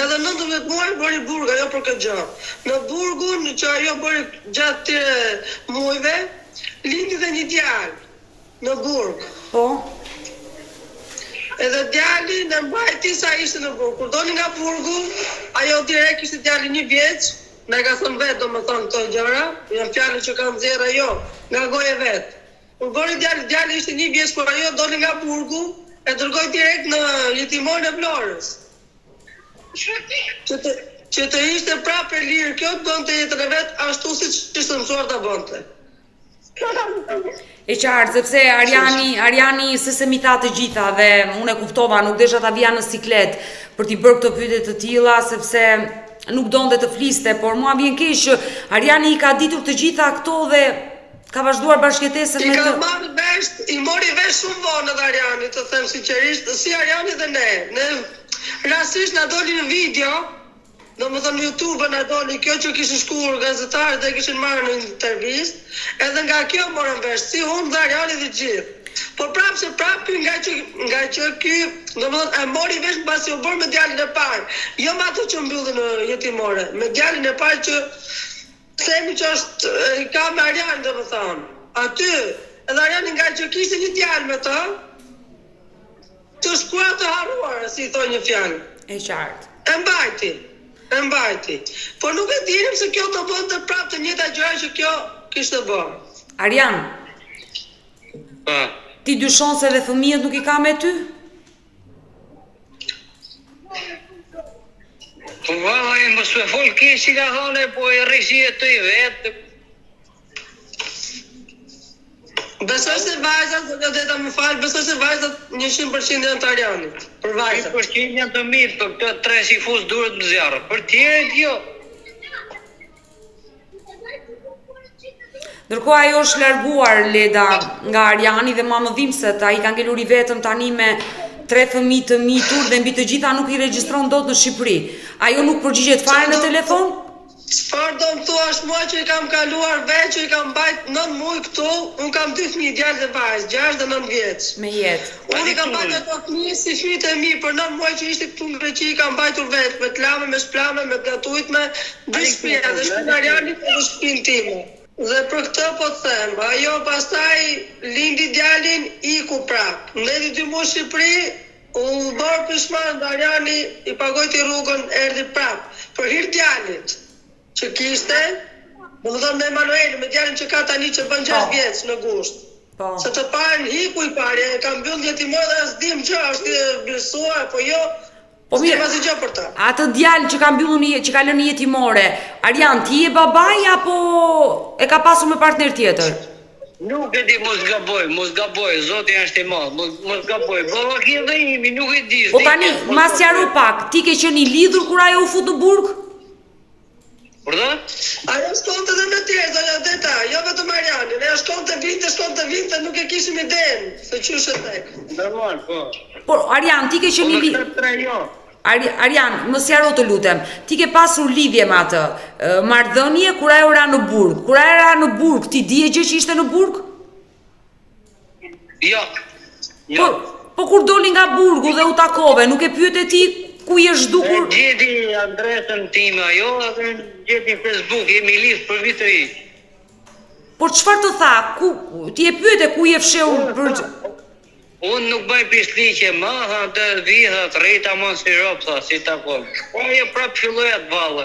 edhe 19 muaj bëri burg ajo për këtë gjë. Në burgun që ajo bëri gjatë këtyre muajve, lindi dhe një djalë në burg. Po. Edhe djali në mbajti sa ishte në burg. Kur doli nga burgu, ajo direkt ishte djali 1 vjeç, na ka thënë vetë domethënë këto gjëra, janë fjalë që ka nxjerrë ajo nga goja e vet. Kur bëri djali ishte 1 vjeç, kur ajo doli nga burgu, e dërgoi direkt në jetimorin e Vlorës. Që të ishte prapë e lirë kjo, bënte jetën e vet ashtu siç ishte mësuar ta bënte. E qartë, sepse Ariani se mi tha të gjitha dhe unë e kuptova, nuk desha ta vija në siklet për t'i bërë këto pyetje të tilla, sepse nuk donte të fliste, por mua vjen keq që Ariani i ka ditur të gjitha këto dhe ka vazhduar bashkëjetesën me të. I mori vesh shumë vonë edhe Ariani, të them sinqerisht, si Ariani dhe ne. Ne rastisht na doli në video, domethënë në YouTube na doli kjo që kishin shkuar gazetarët dhe kishin marrë në intervistë, edhe nga kjo morën vesh, si unë dhe Ariani dhe gjithë. Por prapë nga që ky, domethënë e mori vesh mbasi u bërë me djalin e parë, jo me ato që mbyllën në jetimore, me djalin e parë që themi që është i ka me Ariani domethënë. Aty, edhe Ariani nga që kishte një djalë me të, të shkruar të harruar, si i thoi një fjalë. E qartë. E mbajti. Por nuk e dinim se kjo të bënte prapë të njëjta gjëra që kjo kishte bërë. Arian, Pa. ti dyshon se dhe fëmijët nuk i ka me ty? Po valla e mos me fol keq si ka thënë, po e rrishi e të i vetë. Besoj se vajzat, do të më fal, besoj se vajzat 100% janë të Arianit. Për vajzat. 100% janë të mirë, për këto 3 si fus duhet më zjarë. Për tjerët jo. Ndërkohë ajo është larguar Leda nga Ariani dhe ma më dhimbset, ai ka ngelur i vetëm tani me 3 fëmijë të mitur dhe mbi të gjitha nuk i regjistron dot në Shqipëri. Ajo nuk përgjigjet fare në telefon? Çfarë do më thuash mua që i kam kaluar veç, që i kam bajt 9 muaj këtu, unë kam 2 fëmijë, djalë dhe vajzë, 6 dhe 9 vjeç. Me jetë. Unë i kam bajtur ato fëmijë si fëmijët e mi, për 9 muaj që ishte këtu në Greqi, i kam bajtur vetë, me t'lame, me shplame, me gatujtme, 2 shtëpia, dhe shtëpinë Arianit dhe shtëpinë time. Dhe për këtë po të them, ajo pastaj lindi djalin, iku prap. Ndeti 2 muaj në Shqipëri, u bërë pishman dhe Ariani i pagojti rrugën, erdhi prap. Për hir djalit që kishte, më thëmë me Emanuel, me djalin që ka tani që bën 6 vjeç në gusht. Po. Se të parën hiku i pari, e kam mbyll jetimor dhe as dim që është besuar, po jo, Po mirë, s'ke gjë për ta. atë djalë që ka mbyllur që ka lënë jetimore, Arian, ti je babai apo e ka pasur me partner tjetër? Nuk e di, mos gaboj, Zoti është i madh, mos gaboj. Baba ki dhe imi, nuk e di. Po tani, ma sqaro pak, ti ke qenë i lidhur kur ajo u fut në burg? Por da? Ajo shkonte dhe me tjerë, zonja Odeta, jo vetëm Arianin, ajo shkonte vinte, nuk e kishim idenë, se qysh e tek. Normal, po. Por Arian, ti ke qenë i lidhur. Arian, më sqaro të lutem, ti ke pasur lidhje me atë, marrëdhënie kur ajo ra në burg. Kur ajo ra në burg, ti dije gjë që ishte në burg? Jo. Po kur doli nga burgu dhe u takove, nuk e pyete ti ku je zhdukur? E gjeti adresën time ajo, atë gjeti Facebook, jemi lidh për vit të ri. Por çfarë të tha? Ti e pyete ku je fshehur për Unë nuk bëj pisliqe, maha, të viha, të rejta, mos si ropë, tha, si takon. Po ajo prapë filloj atë vallë.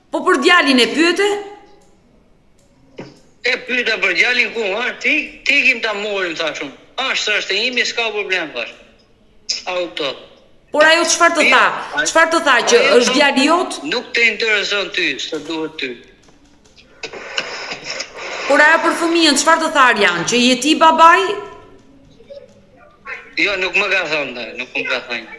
Po për djalin e pyete? E pyeta për djalin ku, ha? Ti kim ta morim, thashun. Është imi, s'ka problem, thash. Auto. Por ajo çfarë të tha? Çfarë të tha që është djali jot? Nuk të intereson ty, s'të duhet ty. Por ajo për fëmijën çfarë të tha Arjan? Që je ti babai? Jo, nuk më ka thënë, nuk më ka thënë.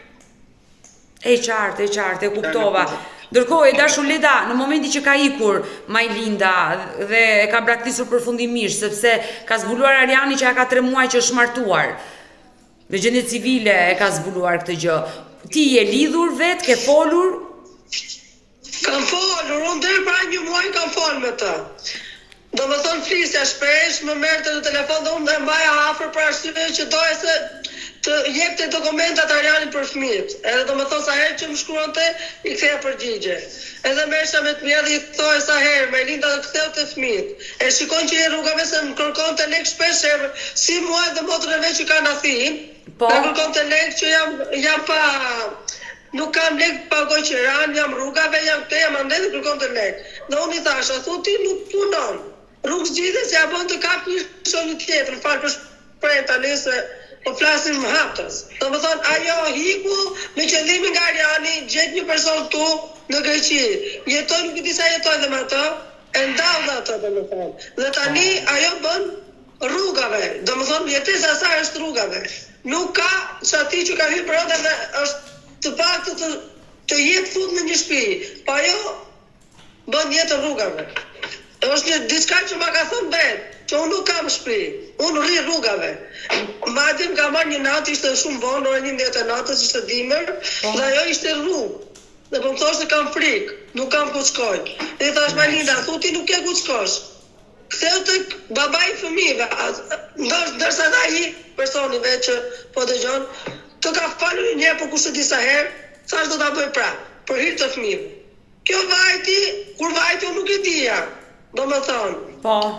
E qartë, e kuptova. Ndërkohë, e dashur Leda, në momenti që ka ikur Majlinda dhe e ka braktisur përfundimisht, sepse ka zbuluar Arjani që ka 3 muaj që është martuar. Dhe gjendje civile e ka zbuluar këtë gjë. Ti je lidhur vetë, ke folur? Kam folur, unë deri para 1 muaj kam folur me të. Do më thonë flisja shpesh, më merrte në telefon dhe unë dhe mbaja afër për arsye që doja se të jepte dokumentat Arjanit për fëmijët. Edhe do më thonë sa herë që më shkruante, i ktheja përgjigje. Edhe merrsha me të mia dhe i thoja sa herë, Majlinda do ktheu te fëmijët. E shikon që i rrugave se më kërkonte lek shpesh herë, si mua dhe motrën e vet që kanë athin. Po. Na kërkonte lek që jam pa nuk kam lek pagoj qiran, jam rrugave, jam këte, jam ande dhe kërkonte lek. Dhe unë i thasha, thuti nuk punon. Rrugë zgjidhe se ja bën të kap një shoni tjetër, falë për shprehjen tani se po flasim haptës. Do më thonë, ajo hiku me qëllimin nga Arjani, gjet një person këtu në Greqi. Jetoj nuk i disa jetoj dhe me ato, e ndau dhe ato do më thonë. Dhe tani ajo bën rrugave. Do më thonë, jetesa e saj është rrugave. Nuk ka që ati që ka hyrë brenda dhe është të pak të jetë fut në një shtëpi. Po ajo bën jetë rrugave. Është një diçka që ma ka thënë vetë, që unë nuk kam shtëpi, unë rri rrugave. Madje më ka marrë një natë, ishte shumë vonë, ora 11 e natës, ishte dimër, dhe ajo ishte rrugë. Dhe po më thoshte kam frikë, nuk kam ku shkoj. Dhe i thash Majlinda, thuti nuk ke ku shkosh. Ktheu tek babai i fëmijëve, ndërsa ai personive që po dëgjon, të ka falur një herë, po kush e di sa herë, thash do ta bëj prapë, për hir të fëmijëve. Kjo vajti, kur vajti unë nuk e dija. Do më thonë,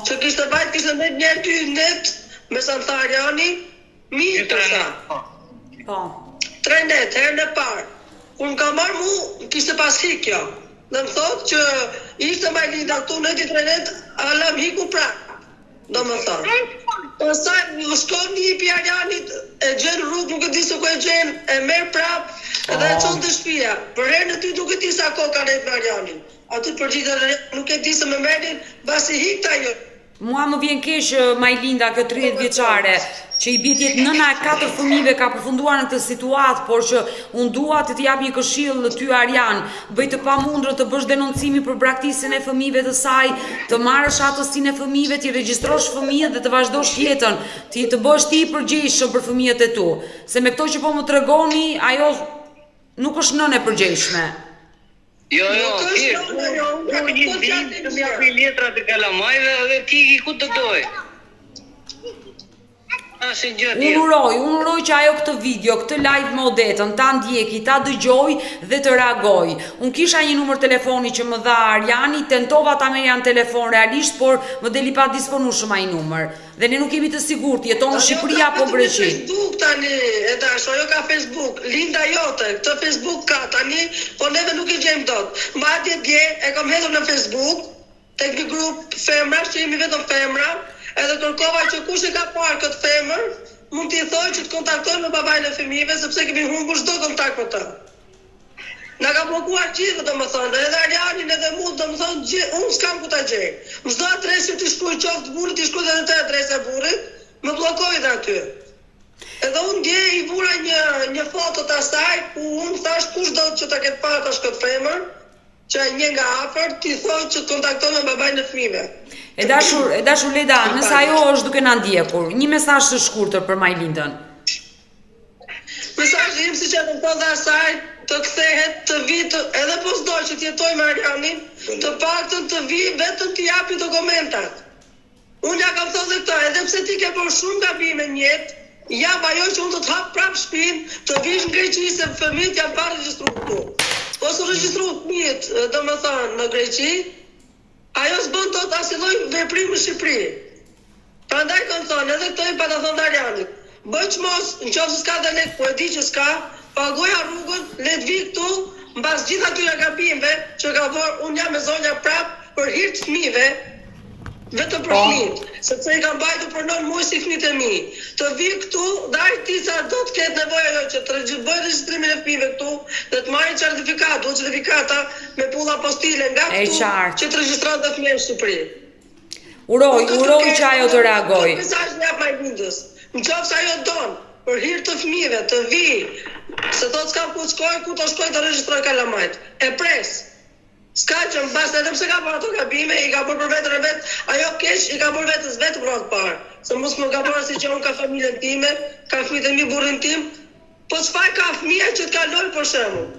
që kishte vajt, kishte net njerë 2 net, me sa më tha Arjani, mirë të sa. 3 net, herën e parë. Kur më ka marrë mu, kishte pas hikjo. Dhe më thotë që ishte Majlinda këtu neti 3 net, ala më hiku prapë. Do më thonë. Pastaj u shkon një pi Arjanit, e gjen rrugë, nuk e di se ku e gjen, e merr prapë, edhe e çon te shtëpia. Për herën e dytë nuk e di sa kohë ka rrit me Arjanin. Aty përgjigjet nuk e di se më merrin basi hikta ajo. Mua më vjen keq Majlinda, kjo 30 vjeçare, që i bie jetë nëna e 4 fëmijëve, ka përfunduar në këtë situatë, por që unë dua të jap një këshill ty Arjan, bëj të pamundër të bësh denoncimi për braktisjen e fëmijëve të saj, të marrësh atësinë e fëmijëve, të regjistrosh fëmijët dhe të vazhdosh jetën, të bësh ti i përgjegjshëm për fëmijët e tu. Se me këto që po më tregoni, ajo nuk është nënë e përgjegjshme. Jo, unë një ditë të mja për letra të kalamajve dhe ti i ku të doj. Unë uroj që ajo këtë video, këtë live më odetën, ta ndjeki, ta dëgjoj dhe të reagoj. Unë kisha një numër telefoni që më dha Arjani, tentova ta merja në telefon realisht, por më deli pa disponueshëm ai numër. Dhe ne nuk jemi të sigurt, jeton në Shqipëri apo Greqi. Facebook tani, e dash, ajo ka Facebook, Linda jote, këtë Facebook ka tani, po neve nuk i gjejmë dot. Madje dje e kam hedhur në Facebook, tek një grup femrash që jemi vetëm femra. Edhe kërkova që kush e ka parë këtë femër, mund t'i thoj që të kontaktoj me babain e fëmijëve, sepse kemi humbur çdo kontakt me të. Na ka blokuar gjithë, domethënë, edhe Arjanin edhe mua, domethënë, unë s'kam ku ta gjej. Çdo adresë ti shkruaj qoftë burrit, ti shkruaj edhe te adresa e burrit, më bllokoi dhe aty. Edhe unë dje i vura një foto të asaj, ku unë thash kush do që ta ketë parë tash këtë femër, që një nga afër ti thoj që të kontaktoj me babain e fëmijëve. E dashur Leda, nëse ajo është duke na ndjekur, një mesazh të shkurtër për Majlindën. Mesazhi im siç e them dhe asaj, të kthehet të vitë, edhe po s'do që të jetoj me Arjanin, të paktën të vi vetëm të japi dokumentat. Unë ja kam thënë këtë, edhe pse ti ke bërë shumë gabime në jetë, jap ajo që unë do të hap prapë shtëpinë, të vish në Greqi se fëmijët janë pa regjistruar këtu. Po s'u regjistruan fëmijët, domethënë në Greqi, ajo s'bën dot asnjë lloj veprimi në Shqipëri. Prandaj kam thënë, edhe këtë i pa ta thënë Arjanit. Bëj çmos, nëse s'ka dhe lek, po e di që s'ka, pagoja rrugën, le të vi këtu, mbas gjithë atyre gabimeve që ka bërë, unë jam me zonja prap për hir të fëmijëve. Vetëm për fëmijët, sepse i kam bajtur për 9 muaj si fëmijët e mi. Të vi këtu, daj ti sa do të ketë nevojë ajo që të bëj regjistrimin e fëmijëve këtu, dhe të marrin certifikat, do certifikata me pulla apostile nga këtu që të regjistrohen të fëmijët në Shqipëri. Uroj që ajo të reagoj. Mesazh jap Majlindës. Nëse ajo don për hir të fëmijëve të vi, se thotë s'ka ku shkoj, ku të shkoj të regjistroj kalamajt. E pres. S'ka që në basë edhe pse ka bërë ato gabime, i ka bërë për vetën e vetë, ajo keq i ka bërë vetës vetë për atë parë. Se mos më ka bërë si që unë ka familjen time, ka fëmijët e mi, burrin tim, po çfarë ka fëmija që të kaloj për shembull.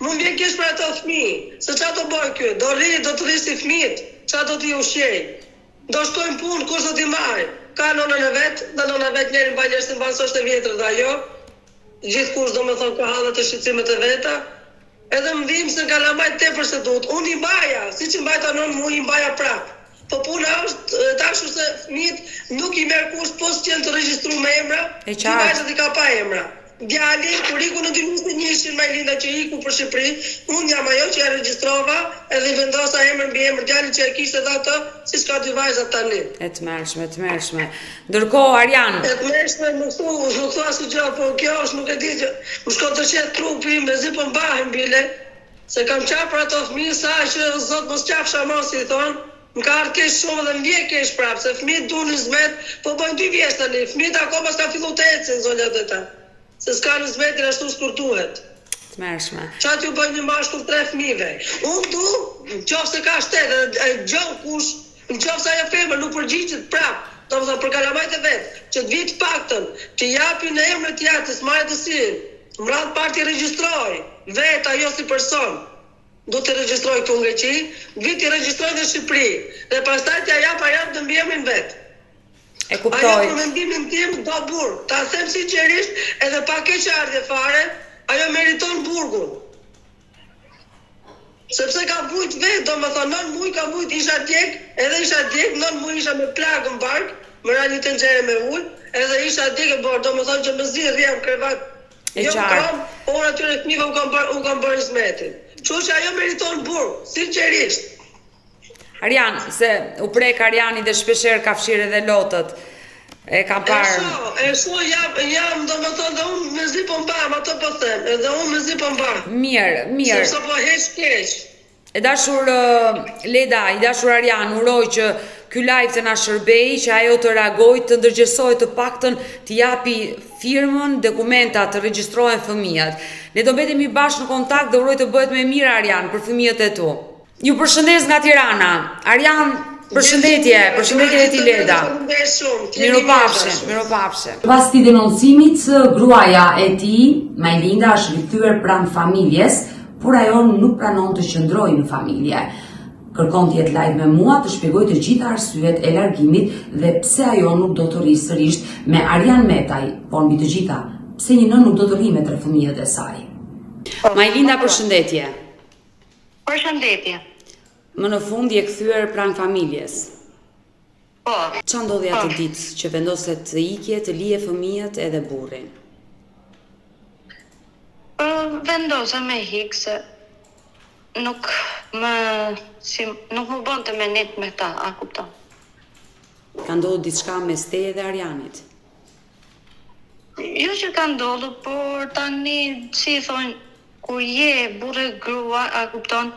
Më vjen keq për ato fëmijë, se çfarë do bëj ky? Do të rri si fëmijët, çfarë do t'i ushqej? Do shkojnë punë, kush do t'i marrë? Ka nonën e vet, dhe nona vet njëri mbaj njerëz të mbansosh të vjetër dhe ajo. Gjithkush domethënë ka hallet e shqetësimet e veta. Edhe më dhim se kalamajt tepër se duhet. Unë i mbaja, siç i mbajta 9 muaj i mbaja prap. Po puna është dashur se fëmijët nuk i merr kush post që janë të regjistruar me emra, ti vajzat i ka pa emra. Djali, kur iku në 2021 Majlinda që iku për Shqipëri, unë jam ajo që ja regjistrova edhe i vendosa emrin mbi emër djalin që e kishte edhe atë, siç ka dy vajzat tani. E tmerrshme. Ndërkohë Arjan. E tmerrshme nuk thua si gjë, po kjo është nuk e di që më shkon të qet trupi, mezi po mbahem bile, se kam qaf për ato fëmijë sa që zot mos qaf shaman si thon. Më ka ardhur keq shumë dhe më vjen keq prap, se fëmijët duan zmet, po bëjnë 2 vjeç tani. Fëmijët akoma s'ka filluar të ecin zonja deta. Se s'ka në zmetin ashtu s'kurtuhet. Tmerrshme. Çfarë t'ju bëjnë një mashkull 3 fëmijëve? Unë du, nëse ka shtet, gjon kush, nëse ajo femër nuk përgjigjet prap, domethënë për kalamajt e vet, që të vit paktën, të japin në emrin e tij të marrë të sin. Mbrapa parti regjistroj, vet ajo si person. Do të regjistroj këtu në Greqi, vit i regjistroj në Shqipëri, dhe pastaj t'ja jap të mbi emrin vet. E kuptoj. Ajo për mendimin tim do burg. Ta them sinqerisht, edhe pa keqardhje fare, ajo meriton burgun. Sepse ka vujt vetë, domethënë 9 muaj ka vujt, isha djeg, 9 muaj isha me plagë në bark, më ra një tenxhere me ujë, edhe isha djeg e bërë, domethënë që më zi rria në krevat. Jo kam, por atyre fëmijëve u kam bërë zmetin. Kështu që ajo meriton burg, sinqerisht. Arjan, se u prek Arjani dhe shpesher ka fshirë edhe lotët. E kam parë. E so jam domethënë dhe unë me zi po mbam, ato po them, edhe unë me zi po mbam. Mirë. Sepse po heq keq. E dashur Leda, i dashur Arjan, uroj që ky live të na shërbej, që ajo të reagoj, të ndërgjegjësoj të paktën, të japi firmën, dokumenta, të regjistrohen fëmijët. Ne do mbetemi bashkë në kontakt dhe uroj të bëhet më mirë Arjan për fëmijët e tu. Ju përshëndes nga Tirana. Arjan, përshëndetje e ti Leda. Miropafshim. Pas ti denoncimit, gruaja e ti, Majlinda, është rikthyer pranë familjes, por ajo nuk pranon të qëndrojë në familje. Kërkon të jetë live me mua të shpjegoj të gjitha arsyet e largimit dhe pse ajo nuk do të rri sërish me Arjan Metaj, por mbi të gjitha, pse një nën nuk do të rri me 3 fëmijët e saj. Majlinda, përshëndetje. Përshëndetje. Më në fund je kthyer pranë familjes. Po. Ç'a ndodhi atë ditë që vendoset të ikje, të lije fëmijët edhe burrin? Vendosa me hik se nuk më bënte me net me ta, a kupton? Ka ndodhur diçka mes teje dhe Arjanit? Jo që ka ndodhur, por tani si thonë, kur je burrë grua, a kupton?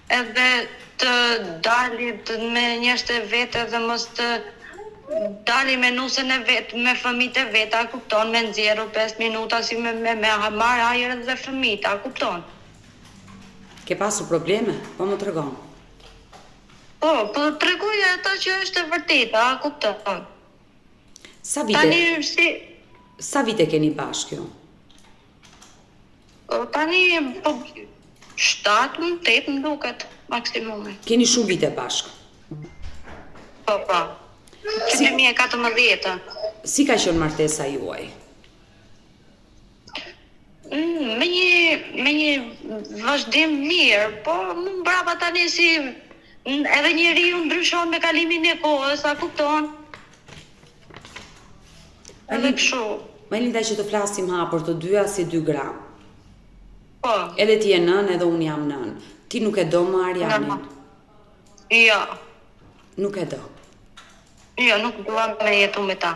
Edhe të dalit me njerëz të vetë dhe mos të dali me nusën e vetë, me fëmijët e vetë, a kupton, me nxjerrë 5 minuta si me marr ajër dhe fëmijët, a kupton? Ke pasur probleme? Po më tregon. Po tregoj ata që është e vërtetë, a kupton? Sa vite keni bashkë ju? Tani, 7-8 më duket, maksimumi. Keni shumë vite bashkë? Po. Që 2014. Si ka qenë martesa juaj? Me një vazhdim mirë, po më mbrapa tani si edhe njeriu ndryshon me kalimin e kohës, a kupton? Edhe kështu. Majlinda, që të flasim hapur të dyja si 2 gra. Po. Edhe ti je nën, edhe unë jam nën. Ti nuk e do më Arjanin? Jo. Nuk e do. Jo, nuk dua me jetu me ta.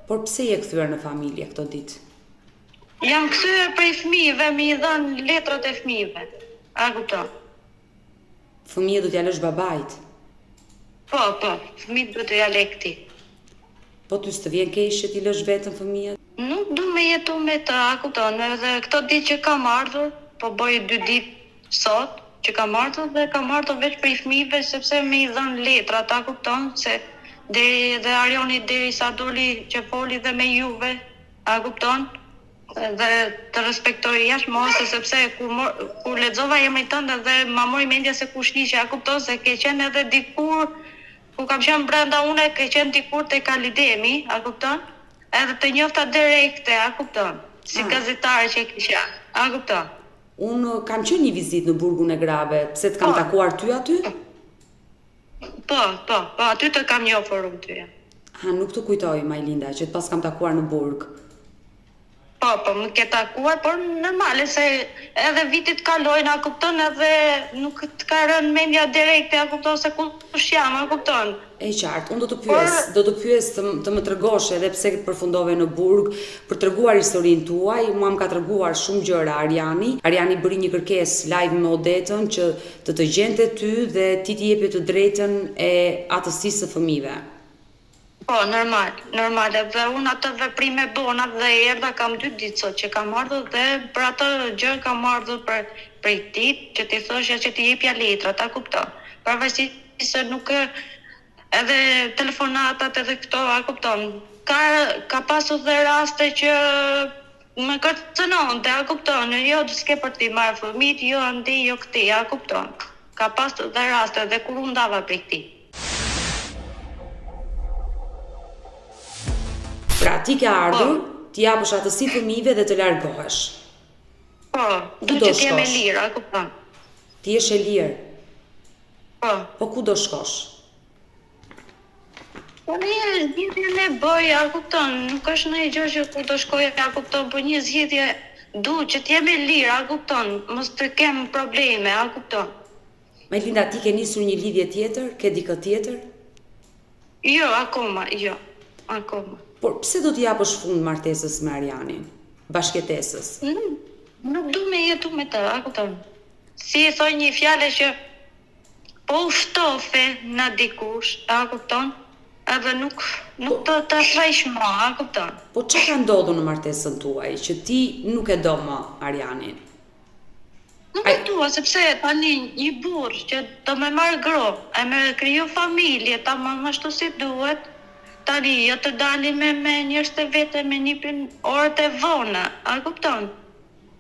Por pse je kthyer në familje këto ditë? Jam kthyer prej fëmijëve, më i dhan letrat e fëmijëve. A kupton? Fëmijët do t'ja lësh babait. Po, fëmijët duhet të ja lej këtij. Po ty s'të vjen keq që t'i lësh vetëm fëmijët? Nuk du me jetu me ta, a kupton? Edhe këto ditë që kam ardhur, po bëj 2 ditë sot që kam ardhur dhe kam ardhur veç për i fëmijëve sepse më i dhan letrat, a kupton? Se dhe Arioni deri sa doli që foli dhe me juve, a kupton? Dhe të respektoj jashtëmos sepse kur lexova emrin tënd dhe ma mori mendja se kush ishe, a kupton? Se ke qenë edhe dikur ku kam qenë brenda une, ke qenë dikur te Kalidemi, a kupton? Edhe të njofta direkte, a kupton? Si gazetare që kisha, a kupton? Unë kam qenë një vizitë në Burgun e Grave, pse të kam takuar ty aty? Po, aty të kam njohur unë ty. Ha, nuk të kujtoj, Majlinda, që të pas kam takuar në Burg. Po, më ke takuar, por normale se edhe vitit kalojnë, a kupton, edhe nuk të ka rënë mendja direkte, a kupton, se kush jam, a kupton. E qartë, unë do të pyes të më tregosh edhe pse përfundove në Burg, për treguar historinë tuaj. Mua më ka treguar shumë gjëra Ariani. Ariani bëri një kërkesë live me Odetën që të gjente ty dhe ti t'i jepe të drejtën e atësisë së fëmijëve. Po, normal, dhe unë atë veprime bona dhe erdha kam 2 ditë sot që kam ardhur dhe për atë gjë kam ardhur prej ti që ti thoshja që ti jepja letrat, a kupton? Pavarësisht se nuk edhe telefonatat edhe këto, a kupton? Ka pasur dhe raste që më kërcënonte, a kupton? Jo, s'ke për ti marrë fëmijët, jo andi, jo këti, a kupton? Ka pasur dhe raste dhe kur unë ndava prej këti. Pra ti ke ardhur, ti japësh atësi fëmijëve dhe të largohesh. Po, du që t'jem e lirë, a kupton? Ti jesh e lirë. Po ku do shkosh? Po një zgjidhje ne bëj, a kupton? Nuk është në gjë që ku do shkoj, a kupton? Po një zgjidhje du që t'jem e lirë, a kupton? Mos të kem probleme, a kupton? Majlinda, ti ke nisur një lidhje tjetër? Ke dikë tjetër? Jo, akoma. Por pse do t'i japësh fund martesës me Arianin? Bashkëtesës? Nuk du me jetu me të, a kupton? Si e thoj një fjale që po u ftofe në dikush, a kupton? Edhe nuk të shrejsh ma, a kupton? Po që ka ndodhur në martesën tuaj, që ti nuk e do më Arianin? Nuk e dua, sepse tani një burr që do me marrë gro, e me kriju familje, ta më ashtu si duhet, tani jo të dalim me njerëz të vete me nipin orët e vona, a kupton?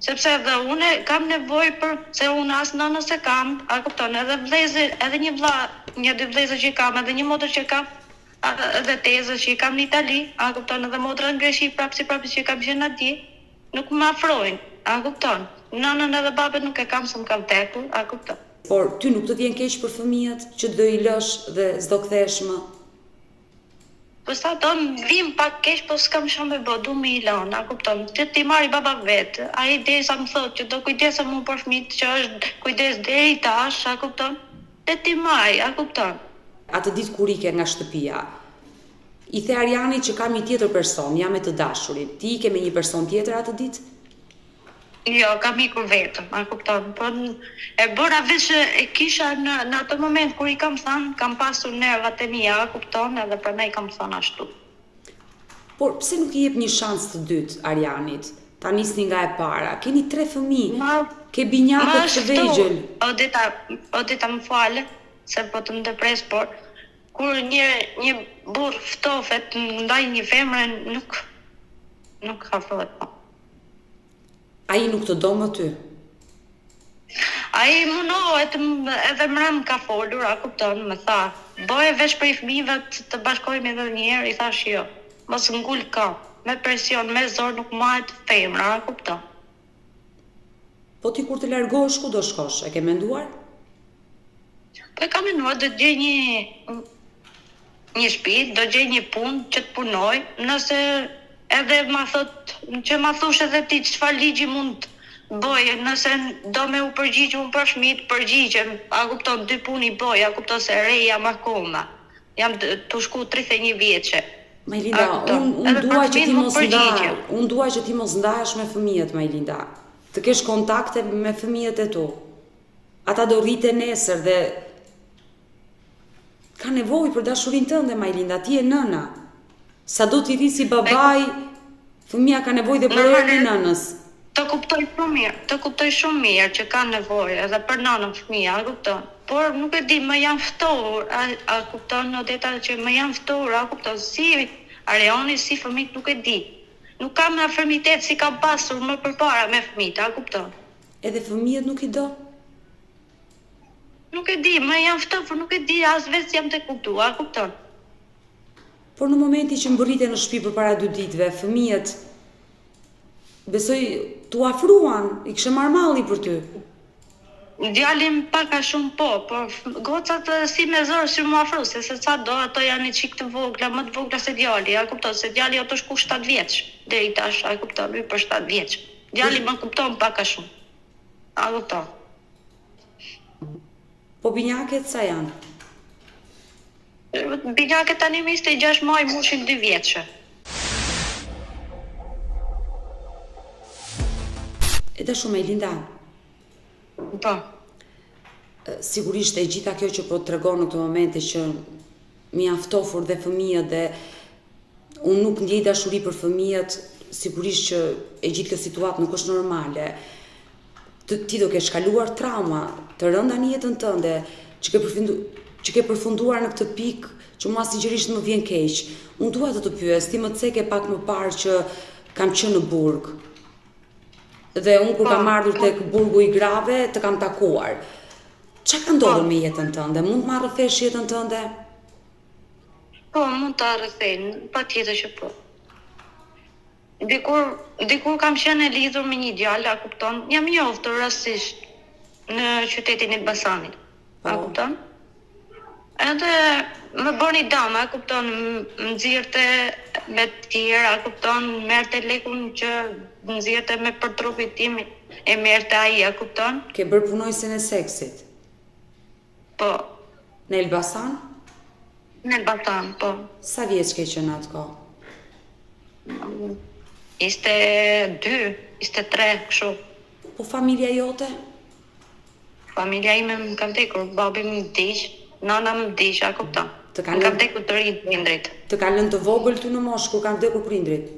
Sepse edhe une kam nevojë për se unë as nënës e kam, a kupton? Edhe vëllezër, edhe një 2 vëllezër që kam, edhe një motër që kam, edhe tezë që i kam në Itali, a kupton? Edhe motra në Greqi prapsi që kam qenë atje, nuk më afrojnë, a kupton? Nënën edhe babet nuk e kam se më kam vdekur, a kupton? Por ty nuk të vjen keq për fëmijët që do i lësh dhe s'do kthesh më? Po sa do më vim pak keq, po s'kam shumë me bë, du me i lanë, a kupton? Ti marri baba vetë, a i desa më thotë që do kujdesem mu për fëmijët që është kujdes deri tash, a kupton? Dhe ti marri, a kupton? Atë ditë kur ike nga shtëpia, i the Ariani që kam një tjetër person, jam me të dashurin, ti ike me një person tjetër atë ditë? Jo, kam ikur vetëm, a kupton? Po e bëra veç e kisha në atë moment kur i kam thënë, kam pasur nervat e mia, a kupton? Edhe prandaj kam thënë ashtu. Por pse nuk i jep një shans të dytë Arianit? Ta nisni nga e para. Keni 3 fëmijë. Ke binjakët të vegjël. Odeta më falë, se po të më depres, por kur një burr ftofet ndaj një femre nuk afrohet. Ai nuk të do më ty? Ai munohet edhe mram ka folur, a kupton, më tha, bëje veç për i fëmijëve të bashkojmë edhe një herë, i thash jo, mos ngul kam, me presion, me zor nuk mahet femra, a kupton. Po ti kur të largohesh ku do shkosh, e ke menduar? Po e kam menduar, do të gjej një shtëpi, do gjej një punë që të punoj, nëse edhe ma thot, që ma thush edhe ti çfarë ligji mund Boj, nëse do me u përgjigj unë për fëmijët, përgjigjem, a kupton, 2 puni boj, a kupton se re jam akoma. Jam të shku 31 vjeçe. Majlinda, unë dua që ti mos ndahesh me fëmijët, Majlinda. Të kesh kontakte me fëmijët e tu. Ata do rriten nesër dhe ka nevojë për dashurinë tënde, Majlinda, ti je nëna. Sa do t'i rri si babai, fëmia ka nevojë dhe për orën e nënës. Të kuptoj shumë mirë që ka nevojë edhe për nënën fëmia, a kupton? Por nuk e di, më janë ftohur, a kupton në deta që më janë ftohur, a kupton, si Arioni, si fëmijët nuk e di. Nuk kam në afërmitet si kam pasur më përpara me fëmijët, a kupton? Edhe fëmijët nuk i do? Nuk e di, më janë ftohur, nuk e di, as vetë jam të kuptu, a kupton? Por në momenti që mbërrite në shtëpi përpara 2 ditëve, fëmijët besoj t'u afruan, i kishe marrë malli për ty. Djalim paka shumë por gocat si me zërë si mu afru, se sa do ato janë i qik të vogla, më të vogla se djali, a kupton, se djali ato shku 7 vjeç, deri tash, a kupton, lui për 7 vjeç. Djali më kupton paka shumë, a kupton. Po binjaket sa janë? Binjaket tani mi ishte 6 maj, mushin 2 vjeçe. E da shumë, Majlinda. Po. Sigurisht e gjitha kjo që po të tregon në këtë momente që mi janë ftofur dhe fëmijët dhe unë nuk ndjej dashuri për fëmijët, sigurisht që e gjithë kjo situatë nuk është normale. Ti do ke shkaluar trauma të rënda në jetën tënde, që ke përfunduar në këtë pikë që mua sinqerisht më vjen keq. Unë dua të pyes, ti më ceke pak më parë që kam qenë në burg. Dhe unë kur kam ardhur tek burgu i grave, të kam takuar. Çka ka ndodhur me jetën tënde? Mund të marrë fesh jetën tënde? Po, mund të arrëthejnë, pa tjetër që po. Dikur kam qenë e lidhur me një djalë, a kupton? Jam njoftur rastisht në qytetin e Basanit, a kupton? Edhe më bëni dama, a kupton, më nxirrte me tjerë, a kupton, merrte lekun që më nxirrte me për trupin tim, e merrte ai, a kupton? Ke bërë punojësen e seksit? Po. Në Elbasan? Në Elbasan, po. Sa vjeç ke qenë atë kohë? Ishte 2, ishte 3, kështu. Po familja jote? Familja ime më ka vdekur, babi më vdiq, nana më vdiq, a kupton? Më ka vdekur të rinj prindrit. Të ka lënë të vogël ty në moshë kur kanë vdekur prindrit?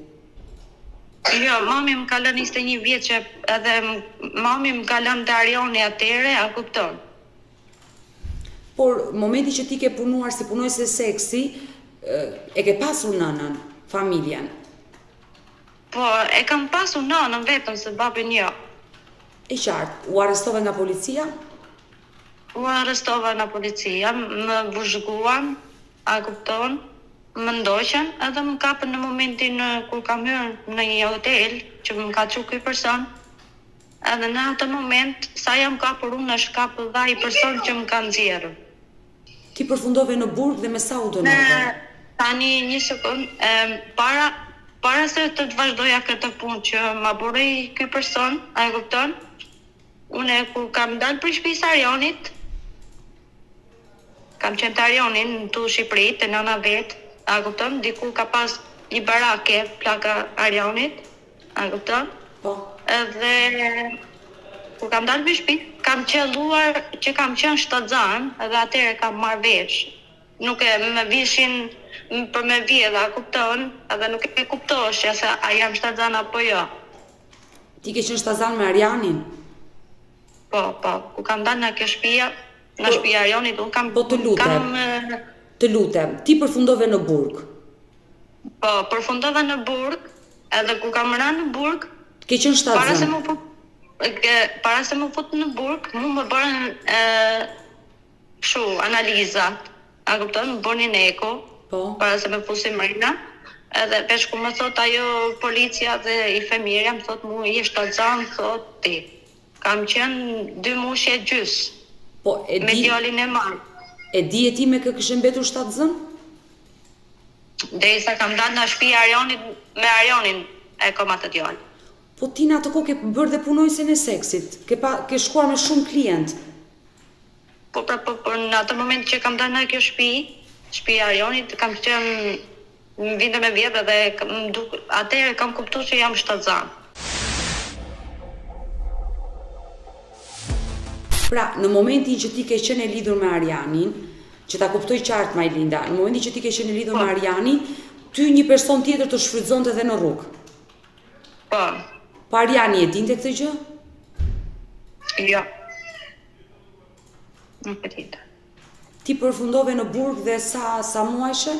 Jo, mami më ka lënë 21 vjeçe, edhe mami më ka lënë te Arioni atëre, a kupton? Por momenti që ti ke punuar si punojëse seksi, e ke pasur nënën, familjen? Po, e kam pasur nënën vetëm se babin jo. E qartë, u arrestove nga policia? U arrestova nga policia, më vëzhguan, a kupton, më ndoqën, edhe më kapën në momentin kur kam hyrë në një hotel, që më ka çu ky person. Edhe në atë moment, sa jam kapur unë, është kapur dha i person që më ka nxjerrë. Ti përfundove në burg dhe me sa u dënove? Tani një sekund, para se të vazhdoja këtë punë që ma bëri ky person, a e kupton? Unë kur kam dalë për shtëpisë Arionit, kam qenë të Arionin në tu Shqipëri, të nëna vetë, a kupton? Diku ka pas një barake, plaka Arionit, a kupton? Po. Edhe kur kam dalë për shtëpi, kam qelluar që kam qenë shtatzan, edhe atëherë kam marrë vesh. Nuk e më vishin për me vjedh, a kupton? Edhe nuk e kuptoshja se a jam shtatzan apo jo. Ti ke qenë shtatzan me Arianin? Po, ku kam dalë nga kjo shtëpia, nga shtëpia Arionit, unë kam... Po të lutem, ti përfundove në burg? Po, përfundova në burg, edhe ku kam rënë në burg, ke qenë shtatzan? Para se më fut në burg, mu më bërën analizat, a kupton, më bënin eko, para se më fusim mrena, edhe pesh ku më thot ajo policia dhe i femirja, më thot mu i shtatzan, thot ti. Kam qenë 2 mushje gjys, me djalin e marë. E di e ti me kë këshë mbetur shtatzën? Derisa kam dalë nga shtëpia Arionit, me Arionin e kom atë djalë. Po ti në atë kohë ke bërë dhe punojësen e seksit, ke shkuar me shumë klient. Po në atë moment që kam dalë në kjo shtëpi Arionit, kam qenë në vinte me vjetë dhe atëherë kam kuptuar që jam shtatzan. Pra, në momentin që ti ke qenë e lidhur me Arianin, që ta kuptoj qartë Majlinda, në momentin që ti ke qenë e lidhur me Arianin, ty një person tjetër të shfrytëzonte edhe në rrugë. Po. Po Ariani e dinte këtë gjë? Jo. Nuk e dinte. Ti përfundove në burg dhe sa muajshe?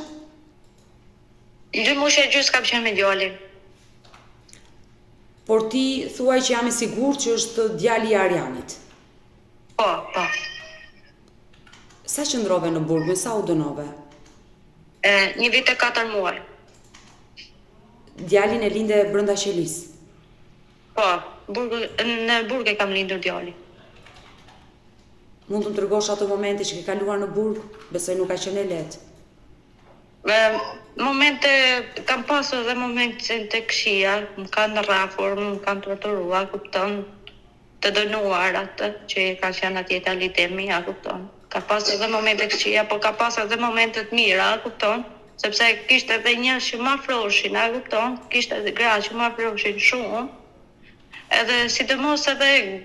2 muajshe gjysmë kam qenë me djalin. Por ti thuaj që jam e sigurt që është djali i Arianit. Po. Sa qëndrove në burg, me sa u dënove? 1 vit e 4 muaj. Djalin e linde brenda qelis? Po, në burg e kam lindur djalin. Mund të më tregosh ato momente që ke kaluar në burg? Besoj nuk ka qenë e lehtë. Momente, kam pasur edhe momente të këqija, më kanë rrafur, më kanë torturuar, kupton, të dënuar atë që ka qenë atje tali temi, kupton. Ka pasur edhe momente të këqija, po ka pasur edhe momente të mira, kupton, sepse kishte edhe njerëz që më afroheshin, kupton, kishte edhe gra që më afroheshin shumë. Edhe sidomos edhe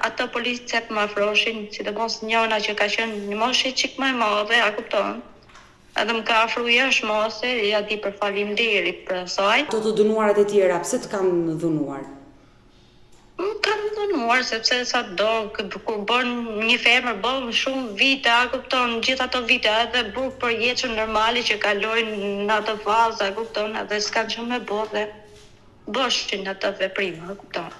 ato policët më afroheshin, sidomos njëna që ka qenë një moshë çik më e madhe, kupton. Edhe më ka afru jashtë mose, ja di për faleminderit për asaj. Ato të dënuarat e tjera, pse të kanë dënuar? Më kanë dënuar, sepse sa do, kur bën një femër, bën shumë vite, kupton, gjithë ato vite, edhe burg për jetën normale që kalojnë në ato fazë, kupton, edhe s'kan që me bo dhe bështin ato veprime, kupton.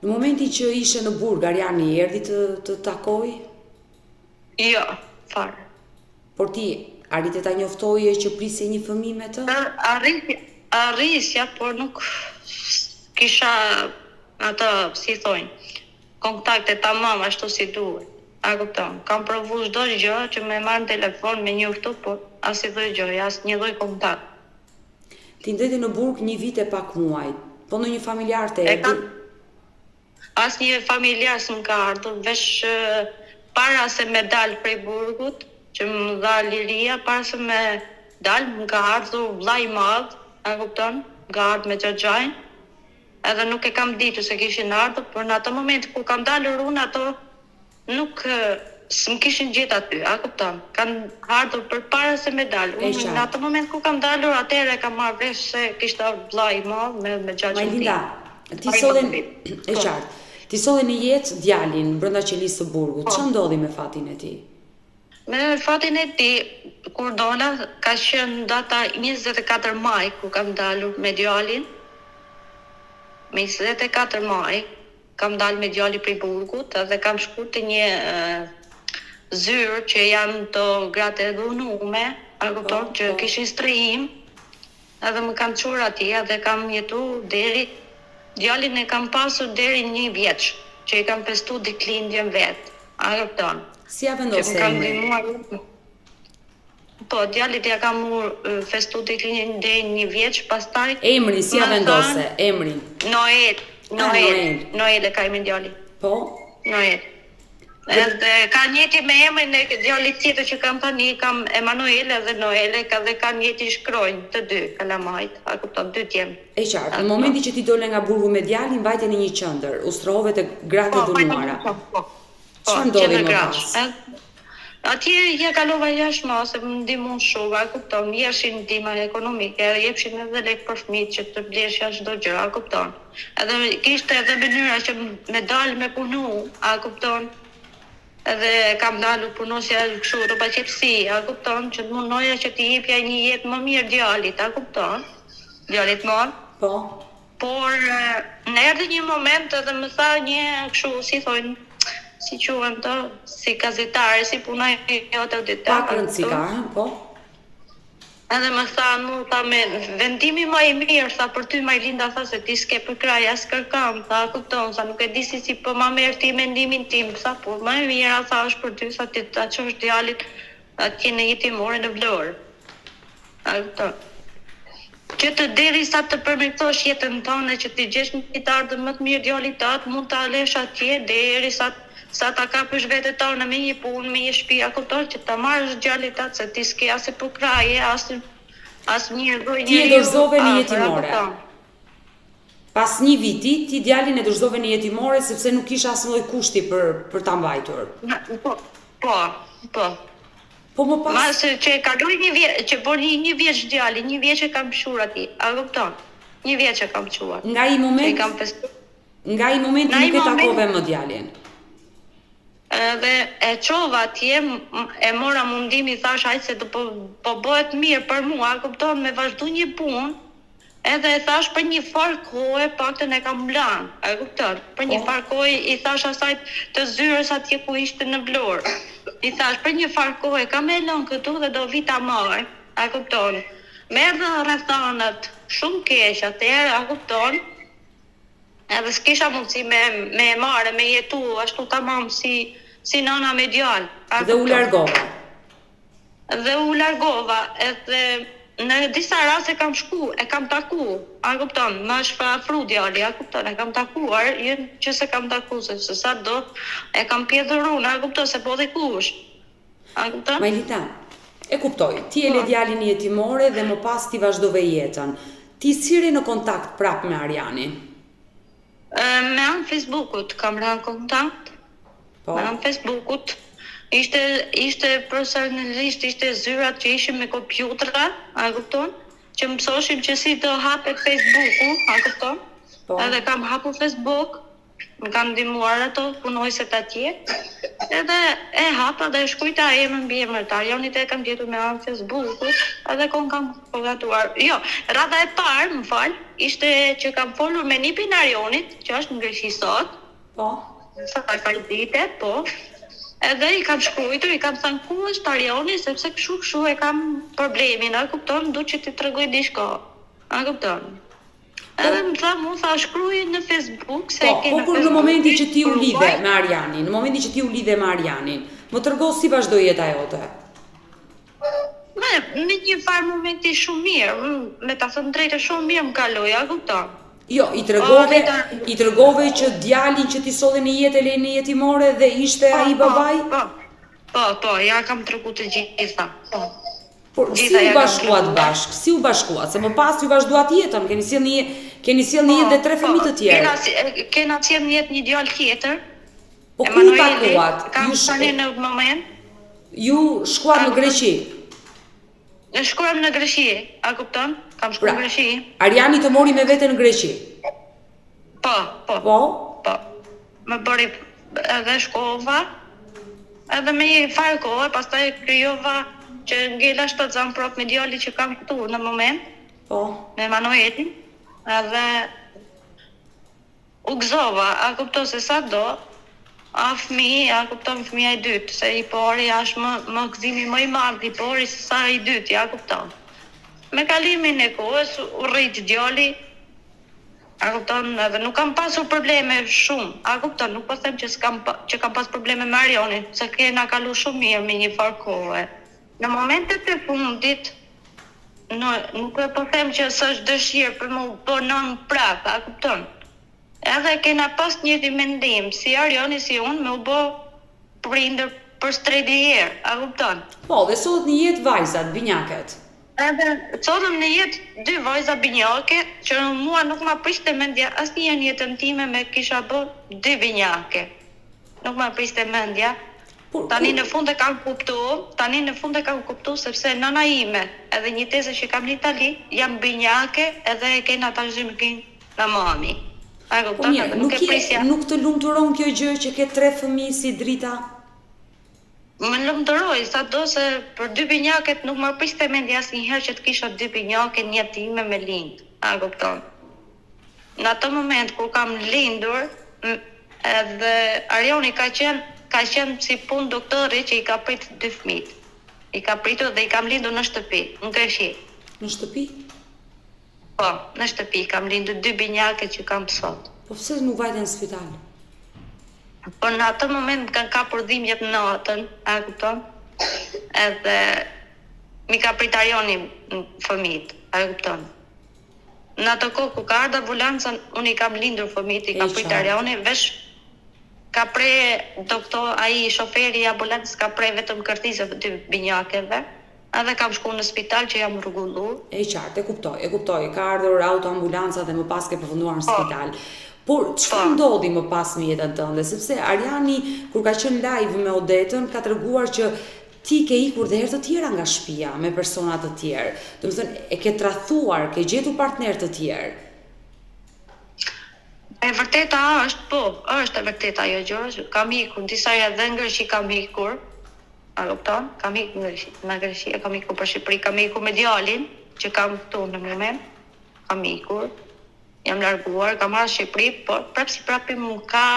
Në momentin që ishe në burg, Ariani erdhi të takoj? Jo, fare. Por ti, arrite ta njoftoje që prisje një fëmijë me të? Arrisja, por nuk kisha ato, si thojnë, kontakte tamam ashtu si duhet. Kupton, kam provu çdo gjë që më marr në telefon me njoftu, por asnjë gjë, asnjë lloj kontakt. Ti ndete në burg 1 vit e pak muaj, po në një familjar të erdhi? Asnjë familjar s'm ka ardhur, veç para se me dal prej burgut, që më dha liria, para se me dal, më ka ardhur vllai i madh, kupton, nga ardhur me xhaxhain, edhe nuk e kam ditur se kishin ardhur, por në ato moment kur kam dalur unë, ato nuk s'm kishin gjetë aty, kupton, kanë ardhur përpara se me dal. Unë në ato moment kur kam dalur, atëherë kam marrë vesh se kishte vllai i madh me xhaxhin. Majlinda, ti sollen e qartë. Ti solli në jetë djalin brenda qelisë së burgut. Ç'a ndodhi me fatin e tij? Me fatin e tij, kur dola, ka qenë data 24 maj, kur kam dalur me djalin. Me 24 maj, kam dalë me djalin prej burgut, edhe kam shkuar te një zyrë që janë të gratë e dhunume, kupton, që kishin strehim, edhe më kam çuar atje dhe kam jetu deri, djalin e kam pasur deri 1 vjeç, që i kam festu ditëlindjen vet, kupton. Si ja vendose emrin? Po, djalit ja kam festu ditëlindjen deri 1 vjeç, pastaj emrin si ja vendose, emrin? Noel e ka emrin djalit. Po? Noel. Edhe ka njëti me emrin e djalit tjetër që kam tani, kam Emanuel edhe Noel, dhe ka njëti shkrojnë të dy kalamajt, kupton, 2 tjemë. E qartë, në momentin që ti dole nga burgu me djalin, vajte në një qendër, u strohove te gratë e dhunuara. Çfarë ndodhi më pas? Atje ja kalova jashtë mase, më ndihmon shumë, kupton, jeshin ndihma ekonomike, jepshin edhe lek për fëmijët që të bleshja çdo gjë, kupton. Edhe kishte edhe mënyra që me dal me punu, kupton. Edhe kam dalur punosja kështu rroba qetësi, kupton, që të mundoja që t'i jepja një jetë më mirë djalit, kupton. Djalit mon. Po. Por në erdhi një moment edhe më tha një kështu, si thonë, si quhen të, si gazetare, si punaj jote auditor. Pak rëndësika, po? Edhe më tha, me vendimi më i mirë, tha për ty Majlinda, tha se ti s'ke për kraj, as kërkam, tha, kupton, tha nuk e di si po ma merr ti mendimin tim, tha, po më e mira, tha, është për ty, tha, ti ta çosh djalit atje në jetimore në Vlorë. Kupton. që të derisa të përmirësosh jetën tonë, që ti gjesh një kitar më të mirë djalit tat, mund ta lësh atje derisa sa ta kapësh vetë tonë me një punë, me një shtëpi, a kupton që ta marrësh djalit tat se ti s'ke as për kraje, as një rrugë. Ti e dorëzove në jetimore. Pas një viti, ti djalin e dorëzove në jetimore sepse nuk kisha asnjë kushti për ta mbajtur. Po. Po më pas... Mas që e kaloj që boni një vjeç djali, një vjeç e kam qur ati, a kupton? Një vjeç e kam quar. Nga i momenti nuk e takove më djalin. Dhe e qova atje, e mora mundimi, thash hajtë se po bëhet mirë për mua, a kupton, me vazhdu një punë, edhe e thash për një farë kohë, paktën e kam lanë, a kupton? Për një farë kohë i thash asaj të zyrës atje ku ishte në Vlorë. I thash për një farë kohë kam e lënë këtu dhe do vi ta marr, a kupton? Merr dhe rrethanat shumë keq atëherë, a kupton? Edhe s'kisha mundësi me marrë, me jetu, ashtu tamam si nana me djalë. Dhe u largova. Edhe në disa raste kam shku, e kam taku, a kupton, më është afru djali, a kupton, e kam takuar, që se kam taku, se sa do, e kam pjedhur unë, a kupton, se po dhe kush, a kupton? Majlita, e kuptoj, ti e le djalin në jetimore dhe më pas ti vazhdove jetën. Ti sire në kontakt prap me Arjanin? Me anë Facebookut, kam rënë kontakt, me anë Facebookut, ishte personalisht, ishte zyrat që ishim me kompjutra, a kupton? Që mësoshim që si të hapet Facebooku, a kupton? Edhe kam hapur Facebook, më kam ndihmuar ato punojësit atje, edhe e hapa dhe shkujta emrin mbi emër të Arjanit e kam gjetur me anë Facebookut, edhe kam përgatuar. Jo, rradha e parë, më fal, ishte që kam folur me nipin Arjanit, që është në Greqi sot. Sa ka dite, po. Edhe i kam shkruajtur, i kam thënë ku është Arjani, sepse kështu e kam problemin, a kupton, du që ti tregoj diçka, a kupton. Edhe më tha, mu tha shkruaj në Facebook, se ke në Facebook. Në momenti që ti u lidhe me Arjanin, më tërgo si vazhdoi jeta jote? Me një farë momenti shumë mirë, me ta thënë drejtë shumë mirë më kaloi, a kupton. Jo, i tregove që djalin që ti solli në jetë e lejnë në jetimore dhe ishte ai babai? Po, ja kam tregu të gjitha. Por si u bashkuat bashk? Si u bashkuat? Se më pas ju vazhduat jetën, keni sjell në jetë dhe 3 fëmijë të tjerë. Kena sjell në jetë një djalë tjetër. Po ku takuat? Kam tani në moment. Ju shkuat në Greqi? Ne shkuam në Greqi, a kupton? Kam shkuar në Greqi. Arjani të mori me vete në Greqi? Po. Më bëri edhe shkova, edhe me një farë kohë, pastaj krijova që ngela shtatzan prap me djalin që kam këtu në moment. Me Manuelin, edhe u gëzova, a kupton se sa do, a kupton fëmija i dytë, se i pari është më gëzimi më i madh i pari se sa i dytë, a kupton. Me kalimin e kohës, u rrit djali, a kupton, edhe nuk kam pasur probleme shumë, a kupton, nuk po them që kam pas probleme me Arjanin, se kena kalu shumë mirë me një farë kohë. Në momentet e fundit, nuk e po them që s'është dëshirë për më bënon prapë, a kupton. Edhe kena pas njëti mendim, si Arjani, si unë, me u bë prindër për stredi herë, a kupton. Po, dhe sot një jetë vajzat, binjaket. Edhe sotëm në jetë 2 vajza binjake, që mua nuk ma priste mendja asnjëherë në jetën time me kisha bë 2 binjake. Nuk ma priste mendja. Tani në fund e kam kuptu, sepse nëna ime, edhe një tezë që kam në Itali, jam binjake edhe e kena ta zhimkin në mami. Po mirë, nuk të lumturon kjo gjë që ke 3 fëmijë si drita? Më lumturoj, sa do se për 2 binjaket nuk më priste mendja asnjëherë që të kisha 2 binjake në jetën time me lind, a kupton. Në atë moment kur kam lindur, edhe Arjani ka qenë si punë doktori që i ka pritur 2 fëmijë. I ka pritur dhe i kam lindur në shtëpi, në Greqi. Në shtëpi? Po, në shtëpi, kam lindur 2 binjake që kam sot. Po pse nuk vajte në spital? Po në atë moment më kanë kapur dhimbjet natën, a kupton? Edhe mi ka prit Arjani fëmijët, a kupton? në atë kohë ku ka ardhur ambulanca, unë i kam lindur fëmijët, i kam prit Arioni, vesh ka pre doktor, ai shoferi i ambulancës ka pre vetëm kërtizë të binjakeve. Edhe kam shku në spital që jam rrugullu. E qartë, e kuptoj. Ka ardhur autoambulanca dhe më pas ke përfunduar në spital. Por çfarë ndodhi më pas në jetën tënde? Sepse Ariani, kur ka qenë live me Odetën, ka treguar që ti ke ikur dhe herë të tjera nga shtëpia me persona të tjerë. Domethënë e ke tradhuar, ke gjetur partner të tjerë. E vërteta është, është e vërteta ajo gjë. Kam ikur disa herë dhe nga Greqi kam ikur. A kupton? Kam ikur nga Greqi, kam ikur për Shqipëri, kam ikur me djalin që kam këtu në moment. Kam ikur. Jam larguar, kam marrë Shqipëri, por prapë më ka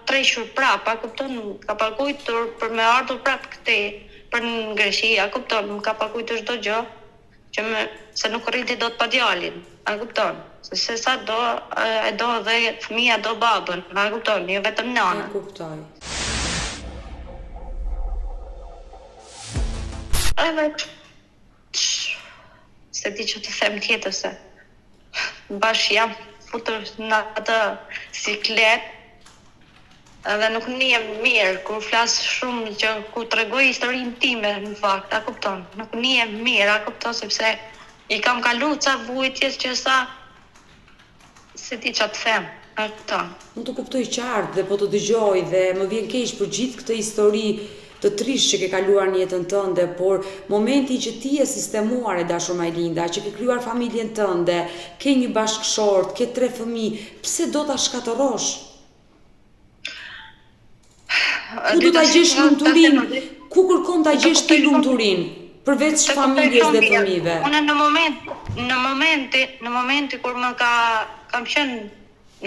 treshur prapë, a kupton? Ka paguajtur për me ardhur prapë këthe, për në Greqi, a kupton? Më ka paguajtur çdo gjë, që se nuk rriti dot pa djalin, a kupton? Se sa do, e do dhe fëmia do babën, a kupton? Jo vetëm nanën. E kuptoj. Edhe se di që të them tjetër se bash jam futur në atë siklet edhe nuk njem mirë kur flas shumë që ku tregoj historinë time në fakt, a kupton? Nuk njem mirë, a kupton, sepse i kam kalu ca vujtjes që sa se di që të them, a kupton? Unë të kuptoj qartë dhe po të dëgjoj dhe më vjen keq për gjithë këtë histori të trisht që ke kaluar në jetën tënde, por momenti që ti je sistemuar e dashur Majlinda, që ke krijuar familjen tënde, ke një bashkëshort, ke 3 fëmijë, pse do ta shkatërrosh? Ku do ta gjesh lumturinë? Ku kërkon ta gjesh ti lumturinë? Përveç familjes dhe fëmijëve. Unë në momenti kur më kam qenë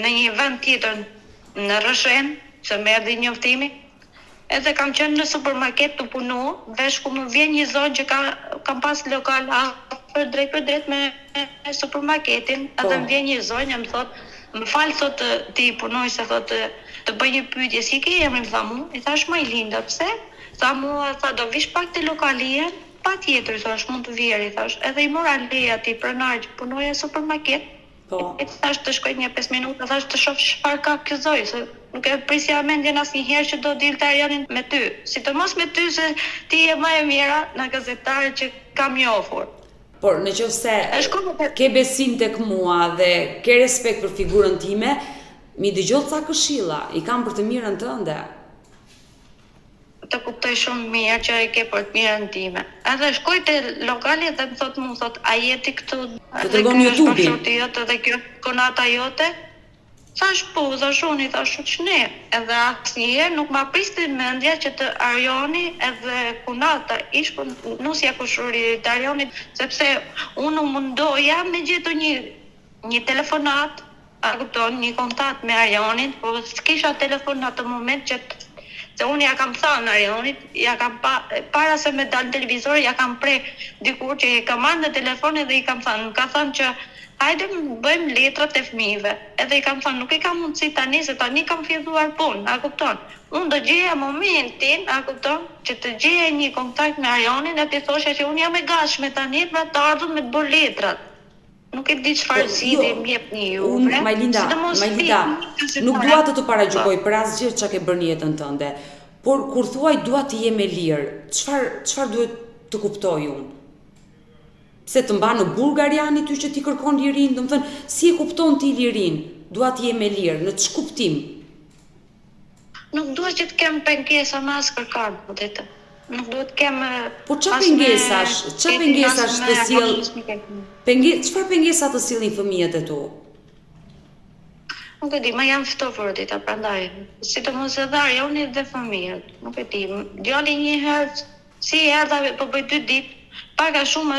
në një vend tjetër në Rrëshen, që më erdhi njoftimi, edhe kam qenë në supermarket të punu, vesh ku më vjen një zonë që kam pas lokal afër drejt për drejt me supermarketin, edhe më vjen një zonë, më thot, më fal, thot, ti punoj, se thot, të bëj një pyetje, si ke emrin, tha mu, i thash Majlinda, pse? Tha mua, tha, do vish pak te lokalia, pa tjetër, thash, mund të vjeri, thash, edhe i mora leja ti pronar që punoja në supermarket, i thash të shkoj një 5 minuta, thash të shoh çfarë ka ky zoj, se nuk e prisja mendjen asnjëherë që do dilte Arianin me ty. Sidomos me ty se ti je më e mira në gazetare që kam njohur. Por nëse ke besim tek mua dhe ke respekt për figurën time, mi dëgjoj ca këshilla, i kam për të mirën tënde. Të kuptoj shumë mirë që e ke për të mirën time. Edhe shkoj te lokali dhe më thot, a jeti këtu? Të tregon YouTube-in. Edhe kjo konata jote? Thash po, thash unë, thash ç'ne. Edhe asnjëherë nuk ma pristin mendja që të Arioni edhe kunata ishte nusja kushurit të Arionit, sepse unë u mundoja me gjetur një telefonat, a kupton, një kontakt me Arionin, po s'kisha telefon në atë moment që se unë ja kam thënë Arionit, ja kam para se me dal në televizor, ja kam pre dikur që i kam marrë në telefon edhe i kam thënë, më ka thënë që hajde bëjmë letrat e fëmijëve. Edhe i kam thënë, nuk i kam mundësi tani, se tani kam filluar punë, a kupton? Unë do gjeja momentin, a kupton, që të gjeja një kontakt me Arionin e të thosha që unë jam e gatshme tani për të ardhur me të bërë letrat. Nuk e di çfarë zgjidhje më jepni ju. Unë, Majlinda, nuk dua të paragjykoj për asgjë çka ke bërë në jetën tënde. Por kur thuaj dua të jem e lirë, çfarë duhet të kuptoj unë? Se të mba në burg Ariani ty që ti kërkon lirinë, domethënë, si e kupton ti lirinë? Dua të jem e lirë, në ç'kuptim? Nuk duhet që të kem pengesa me as kërkan, po ditë. Nuk duhet të kem. Po çfarë pengesash të sjell? Çfarë pengesa të sillin fëmijët e tu? Nuk e di, ma janë ftofur dita, prandaj. Sidomos edhe Arioni dhe fëmijët. Nuk e di. Djali një herë, si erdha po bëj 2 ditë, pak a shumë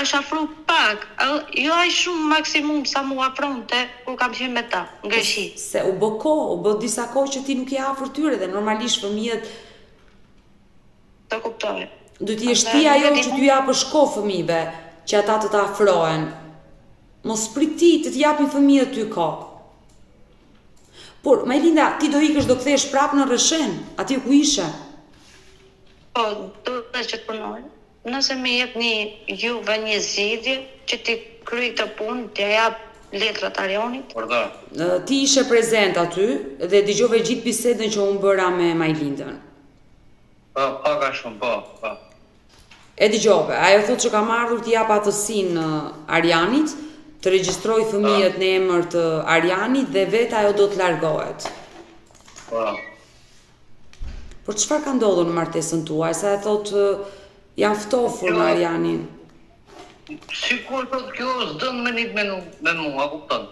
është afru pak, jo aq shumë maksimum sa mu afronte kur kam qenë me ta, në Greqi. Se u bë disa kohë që ti nuk je afër tyre dhe normalisht fëmijët të kuptoj. Do t'i shti ajo që t'ju japësh kohë fëmijëve, që ata të ta afrohen. Mos priti të t'japin fëmijët ty kohë. Por, Majlinda, ti do ikësh do kthehesh prapë në Rrëshen, atje ku ishe? Po, do të që të punoj. Nëse me jep juve një zgjidhje që ti kryej të punë, t'ja jap letrat Arjanit. Përdor. Ti ishe prezent aty dhe dëgjove gjithë bisedën që unë bëra me Majlindën. Po, paka shumë, po. E dëgjove, ajo thotë që ka marrur t'i jap atësinë Arjanit, të regjistroj fëmijët në emër të Arjanit dhe vetë ajo do të largohet. Po. Por çfarë ka ndodhur në martesën tuaj? Sa e thotë janë ftofur me Arjanin. Sikur thotë kjo s'don me nit me mua, kupton?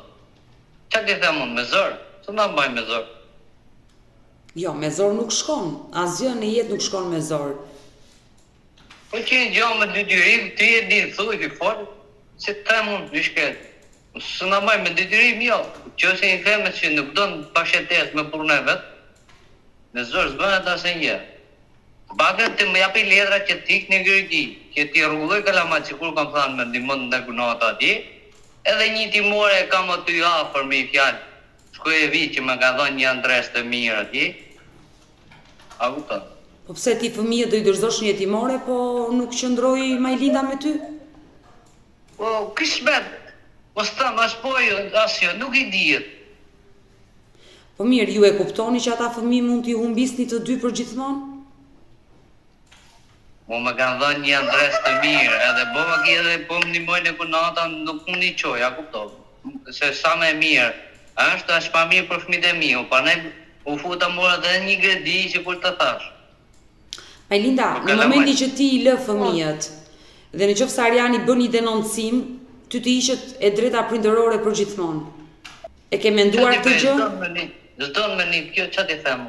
Çfarë ti them unë me zor? S'u na mbaj me zor. Jo, me zor nuk shkon. Asgjë në jetë nuk shkon me zor. Po që gjë me detyrim, ti e di, thuaj ti fol. Si të them unë, nishket. S'u na mbaj me detyrim jo. Qëse i them se nuk don pashetes me punën e vet. Me zor s'bën ata se një. Bagën të më japi letra që t'ik në Greqi, që t'i rrulloj kalamat që kur kam thënë me ndihmon në gunat atje, edhe një timore kam aty afër me i fjalë. Shkoj e vi që më ka dhënë një adres të mirë atje. A kupton? Po pse ti fëmijët do i dorëzosh një jetimore, po nuk qëndroi Majlinda me ty? Po, kismet, mos tham as po asjo, nuk i dihet. Po mirë, ju e kuptoni që ata fëmijë mund t'i humbisni të dy për gjithmonë? Mo më kanë dhënë një adres të mirë, edhe bova ki edhe po më ndihmojnë e kunata, nuk më një qoj, a kuptov. Se sa me mirë, është as pa mirë për fëmijët e mi, pa ne u futa mora dhe një gredi që kur të thash. Majlinda, në momentin që ti i lë fëmijët, dhe në qoftë se Arjani bën një denoncim, ty të ishët e drejta prindërore për gjithmonë. E ke menduar këtë gjë? Zdon me një kjo, që ti them?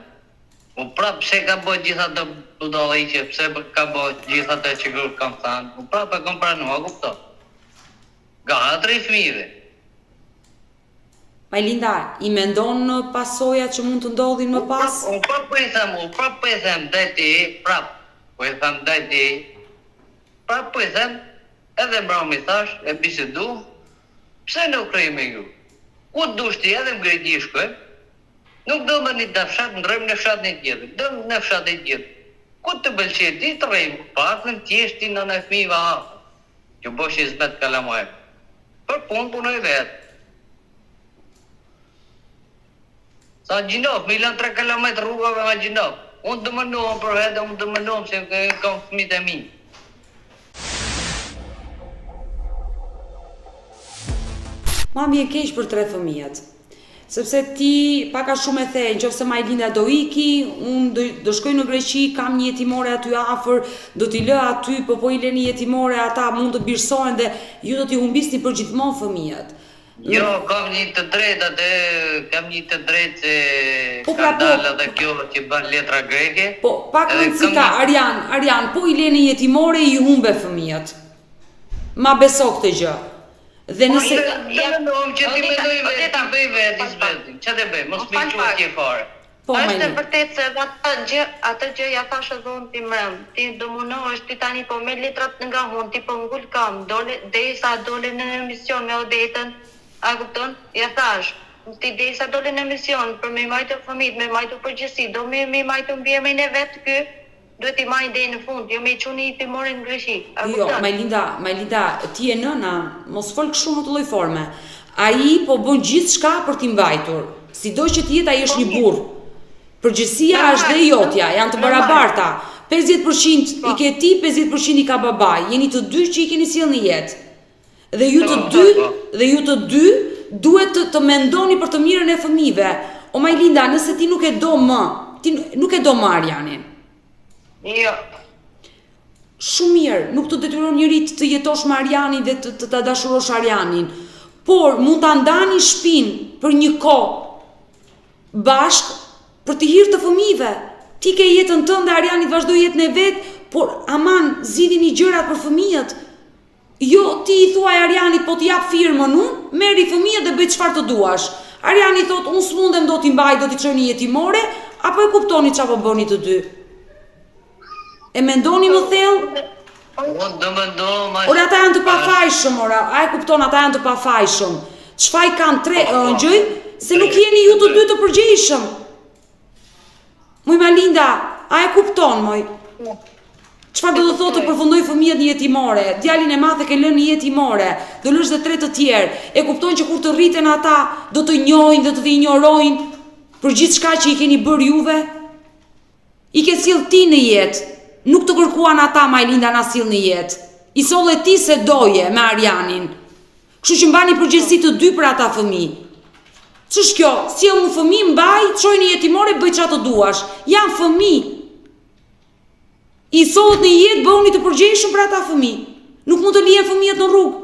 U prap pse ka bëjt gjitha të budallë që pse ka bëjt gjitha të që kërë kam thënë, u prap e kam pranua, kupto. Ga atri fëmijëve. Majlinda, i mendon pasojat që mund të ndodhin më pas? U prap po i them, dhe ti, prap, po i them dhe ti, prap po i them, edhe mbra mi thash, e bisedu, pse nuk krej me ju? Ku të dushti edhe më Greqi shkoj? Nuk do më një të fshat, në rëjmë në fshat një tjetër, do në fshat një tjetër. Ku të bëlqet, ti të rëjmë, pakën tjeshti në në fmiva hafë, që bosh i zbet kalamaj. Për punoj vetë. Sa gjinof, me ilan 3 kalamaj të rrugave me gjinof. Unë të më nuhëm për vetë, unë të më nuhëm se kam fëmijët e mi. Ma mi e keq për 3 fëmijët. Sepse ti paka shumë e the, nëse Majlinda do iki, unë do shkoj në Greqi, kam një jetimore aty afër, do t'i lë aty, po i lë një jetimore, ata mund të birsohen dhe ju do t'i humbisni për gjithmonë fëmijët. Jo, kam një të drejtë se ka dalë edhe kjo që bën letra greke. Po, pak rëndësika, Arjan, po i lë një jetimore i humbe fëmijët. Ma beso këtë gjë. Dhe nëse që ti mendoj vetë, ta bëj vetë zbetin. Ç'a të bëj? Mos më thuaj ti fare. Është e vërtetë se atë gjë ja thash edhe unë ti mbrëm. Ti do munohesh ti tani po me letrat nga hun, ti po ngul kam, derisa dole në emision me Odetën, a kupton? Ja thash, ti derisa dole në emision për me majtë fëmijët, me majtë përgjithësi, do me majtë mbierën e vet ky. Duhet i marrë deri në fund, jo me çuni i timorin në Greqi. Jo, Majlinda, ti e nëna, mos fol kështu në të lloj forme. Ai po bën gjithçka për t'i mbajtur. Sido që të jetë ai është një burr. Përgjësia është dhe jotja, janë të barabarta. 50% i ke ti, 50% i ka babai. Jeni të dy që i keni sjellë në jetë. Dhe ju të dy duhet të mendoni për të mirën e fëmijëve. O Majlinda, nëse ti nuk e do më Arjanin. Jo. Shumë mirë, nuk të detyron njëri të jetosh me Arjanin dhe të ta dashurosh Arjanin, por mund ta ndani shtëpinë për një kohë bashk për të hir të fëmijëve. Ti ke jetën tënde, Arjani vazhdo jetën e vet, por aman zgjidhini gjërat për fëmijët. Jo, ti i thuaj Arjanit po të jap firmën unë, merri fëmijët dhe bëj çfarë të duash. Arjani thot unë s'mundem do t'i mbaj, do t'i çoj në jetimore, apo e kuptoni çfarë po bëni të dy? E mendoni më thellë? Unë do mendoj. Ora ata janë të pafajshëm, a e kupton, ata janë të pafajshëm. Çfarë kanë 3 ëngjëj, se nuk jeni ju të dy të përgjegjshëm. Muj Majlinda, a e kupton, moj? Çfarë do të thotë të përfundoj fëmijët një jetimore, djalin e madh e ke lënë një jetimore, do lësh dhe 3 të tjerë. E kupton që kur të rriten ata, do të njohin dhe të të injorojnë për gjithçka që i keni bërë juve? I ke sill ti në jetë, nuk të kërkuan ata Majlinda na sill në jetë. I solle ti se doje me Arianin. Kështu që mbani përgjegjësi të dy për ata fëmijë. Ç'është kjo? Sjell një fëmijë, mbaj, çoj në jetimore, bëj çfarë të duash. Janë fëmijë. I sollet në jetë, bëuni të përgjegjshëm për ata fëmijë. Nuk mund të lihen fëmijët në rrugë.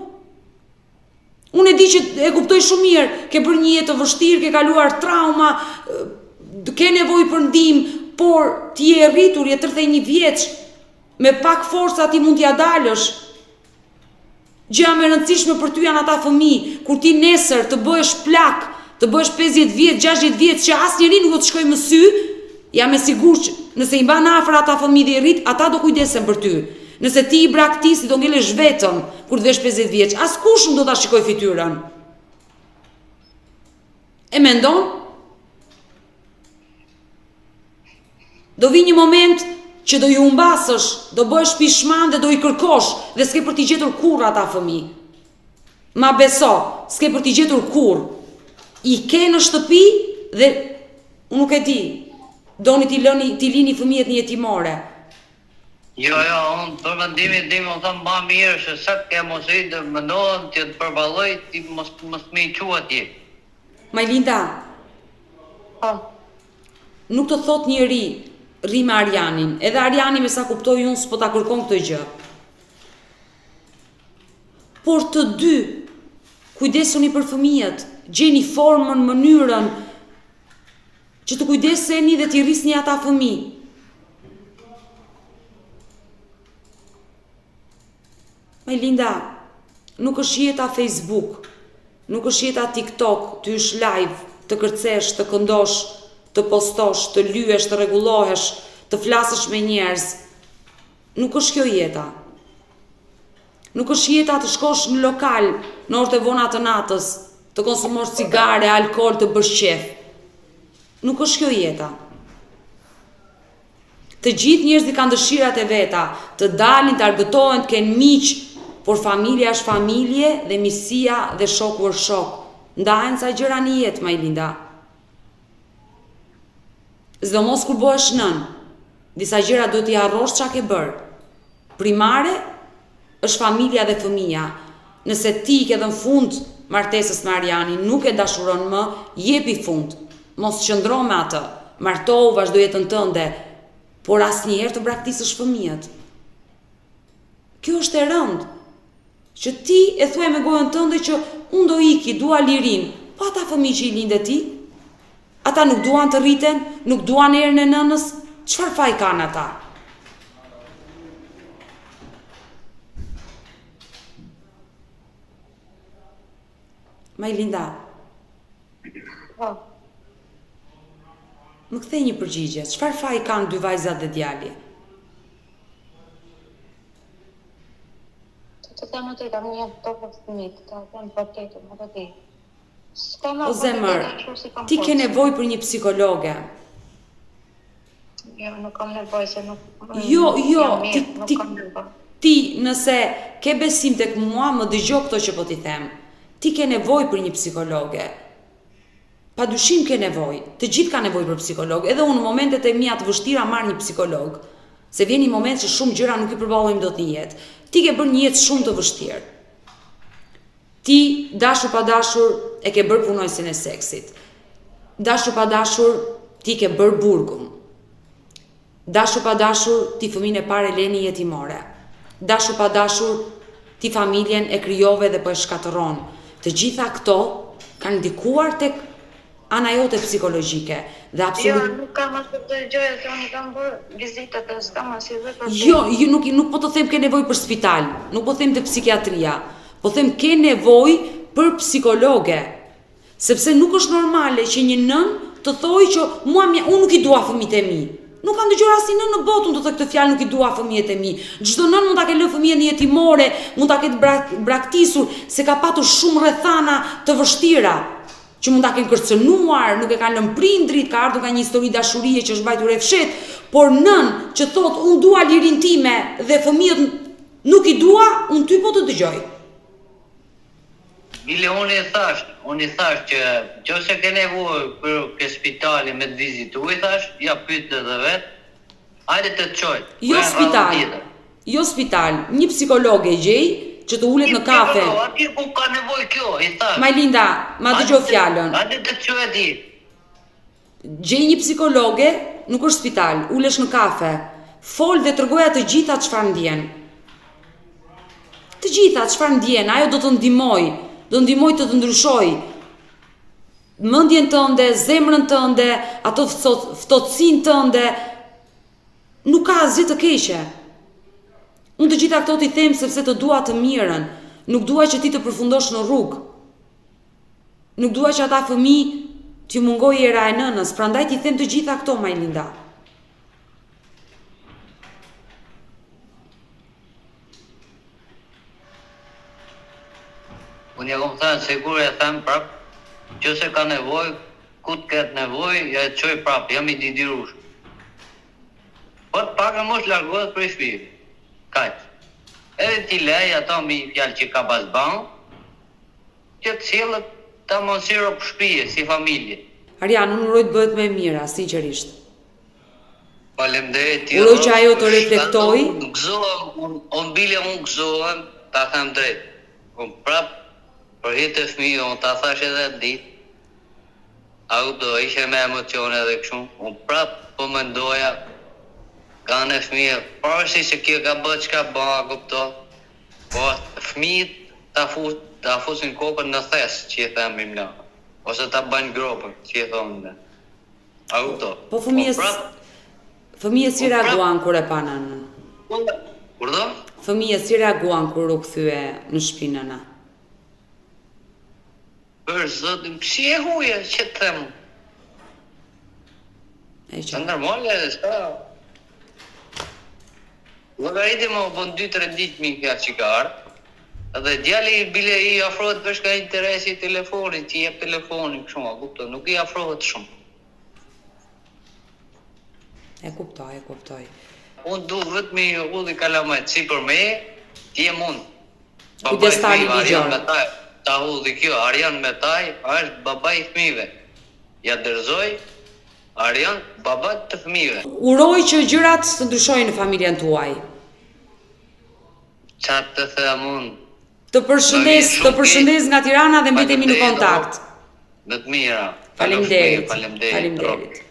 Unë e di që e kuptoj shumë mirë, ke bërë një jetë të vështirë, ke kaluar trauma, ke nevojë për ndihmë, por ti je rritur, je 31 vjeç, me pak forca ti mund t'ja dalësh. Gjëja më e rëndësishme për ty janë ata fëmijë, kur ti nesër të bëhesh plak, të bëhesh 50 vjeç, 60 vjeç, që asnjëri nuk do të shkojë më sy, jam e sigurt që nëse i mban afër ata fëmijë dhe i rrit, ata do kujdesen për ty. Nëse ti i braktis, do ngelesh vetëm kur të vesh 50 vjeç, askush nuk do ta shikoj fytyrën. E mendon? Do vi një moment që do ju humbasësh, do bëhesh pishman dhe do i kërkosh dhe s'ke për t'i gjetur kurrë ata fëmijë. Ma beso, s'ke për t'i gjetur kurrë. I ke në shtëpi dhe unë nuk e di. Doni t'i lini fëmijët një jetimore. Jo, unë për mendimin tim më thëmë ma mirë se sa ke mos i të mëndohen që të përballoj ti mos me i qua ti. Majlinda, nuk të thot njëri rri me Arianin, edhe Ariani me sa kuptoj unë s'po ta kërkon këtë gjë. Por të dy, kujdesuni për fëmijët, gjeni formën, mënyrën, që të kujdeseni dhe t'i rrisni ata fëmijë. Majlinda, nuk është jeta Facebook, nuk është jeta TikTok, të ysh live, të kërcesh, të këndosh, të postosh, të lyesh, të rregullohesh, të flasësh me njerëz. Nuk është kjo jeta. Nuk është jeta të shkosh në lokal në orët e vona të natës, të konsumosh cigare, alkool, të bësh qef. Nuk është kjo jeta. Të gjithë njerëzit kanë dëshirat e veta, të dalin, të argëtohen, të kenë miq, por familja është familje dhe misia dhe shoku është shok. Ndahen ca gjëra në jetë, Majlinda. Sidomos kur bëhesh nën, disa gjëra do t'i harrosh çka ke bërë. Primare është familja dhe fëmia. Nëse ti ke dhënë fund martesës me Arianin, nuk e dashuron më, jepi fund. Mos qëndro me atë. Martohu, vazhdo jetën tënde, por asnjëherë të braktisësh fëmijët. Kjo është e rëndë. Që ti e thuaj me gojën tënde që unë do iki, dua lirin, pa ata fëmijë që i lindë ti? Ata nuk duan të rriten, nuk duan erën e nënës, çfarë faj kanë ata? Majlinda, më kthej një përgjigje, çfarë faj kanë dy vajzat dhe djali? Të them atë kam një topë fëmijë, të them vërtetë, më të di. O zemër, ti ke nevojë për një psikologe. Jo, nuk kam nevojë se nuk. Ti nëse ke besim tek mua, më dëgjoj këto që po t'i them. Ti ke nevojë për një psikologe. Padyshim ke nevojë. Të gjithë kanë nevojë për psikolog. Edhe unë në momentet e mia të vështira marr një psikolog. Se vjen një moment që shumë gjëra nuk i përballojmë dot në jetë. Ti ke bërë një jetë shumë të vështirë. Ti, dashur pa dashur, e ke bërë punojësin e seksit. Dashur pa dashur, ti ke bërë burgun. Dashur pa dashur, ti fëmijën e parë e leni jetimore. Dashur pa dashur, ti familjen e krijove dhe po e shkatëron. Të gjitha këto kanë ndikuar tek ana jote psikologjike dhe absolut. Jo, nuk kam asë të gjëja se unë kam bërë vizitat dhe s'kam asë dhe për nuk po të them ke nevojë për spital, nuk po them të psikiatria, po them ke nevojë për psikologe. Sepse nuk është normale që një nën të thojë që unë nuk i dua fëmijët e mi. Nuk kam dëgjuar asnjë nën në botë të thotë këtë fjalë, nuk i dua fëmijët e mi. Çdo nën mund ta ketë lënë fëmijën në jetimore, mund ta ketë braktisur se ka patur shumë rrethana të vështira. që mund ta kenë kërcënuar, nuk e kanë lënë prindrit, ka ardhur nga një histori dashurie që është mbajtur e fshet, por nën që thot unë dua lirin time dhe fëmijët nuk i dua, unë ty po të dëgjoj. Bile, unë i thash që nëse ke nevojë për ke spitali me të vizitu, i thash, ja pyet edhe vet, hajde të të çoj. Jo spital, një psikologe gjej që të ulet në kafe. Atje ku ka nevojë kjo, i thash. Majlinda, ma dëgjoj fjalën. Hajde të çoj atje. Gjej një psikologe, nuk është spital, ulesh në kafe, fol dhe tregoja të gjitha çfarë ndjen. Të gjitha çfarë ndjen, ajo do të ndihmoj të të ndryshoj mendjen tënde, zemrën tënde, ato ftohtësinë tënde. Nuk ka asgjë të keqe. Unë të gjitha këto t'i them sepse të dua të mirën, nuk dua që ti të përfundosh në rrugë. Nuk dua që ata fëmijë t'ju mungoj era e nënës, prandaj t'i them të gjitha këto, Majlinda. Unë ja kom thënë, sigur e them prap, nëse ka nevojë, ku të ketë nevojë, ja e çoj prap, jam i didirush. Po të pak e mos largohet prej shtëpisë. Kaq. Edhe ti lej ato mi fjalë që ka bazban, që të cilët ta mos siro për shtëpi si familje. Arian, unë uroj të bëhet më e mira, sinqerisht. Faleminderit. Uroj që ajo të reflektoj. Unë bile unë gëzohem, ta them drejt. Unë prap për hir të fëmijës, unë ta thash edhe ditë. Au do ishe me emocione edhe kështu. Unë prap po mendoja kanë fëmijë, pavarësisht se kjo ka bërë çka bëa, kupto. Po fëmijët ta fusin kokën në thes, që i themim na. Ose ta bëjnë gropën, që i thonë. A kupto? Po fëmijët si reaguan kur e pa nënën? Kur do? Fëmijët si reaguan kur u kthye në shtëpi nëna? Për zotin, si e huje, që të them? Së normale, s'ka. Llogariti më bën 2-3 ditë mi kja që ka ardhë. Edhe djali bile i afrohet veç ka interesi i telefonit, që i jep telefonin kështu, a kuptoj, nuk i afrohet shumë. E kuptoj. Unë du vetëm i ulli kalamajt, si për me, ti e mund. Kujdestari ligjor. Ta ulli kjo, Arian me taj, është baba i fëmijëve. Ja dërzoj, Arian, baba të fëmijëve. Uroj që gjërat të ndryshojnë në familjen tuaj. Qatë të them unë. Të përshëndes nga Tirana dhe mbetemi në kontakt. Në të mira. Faleminderit.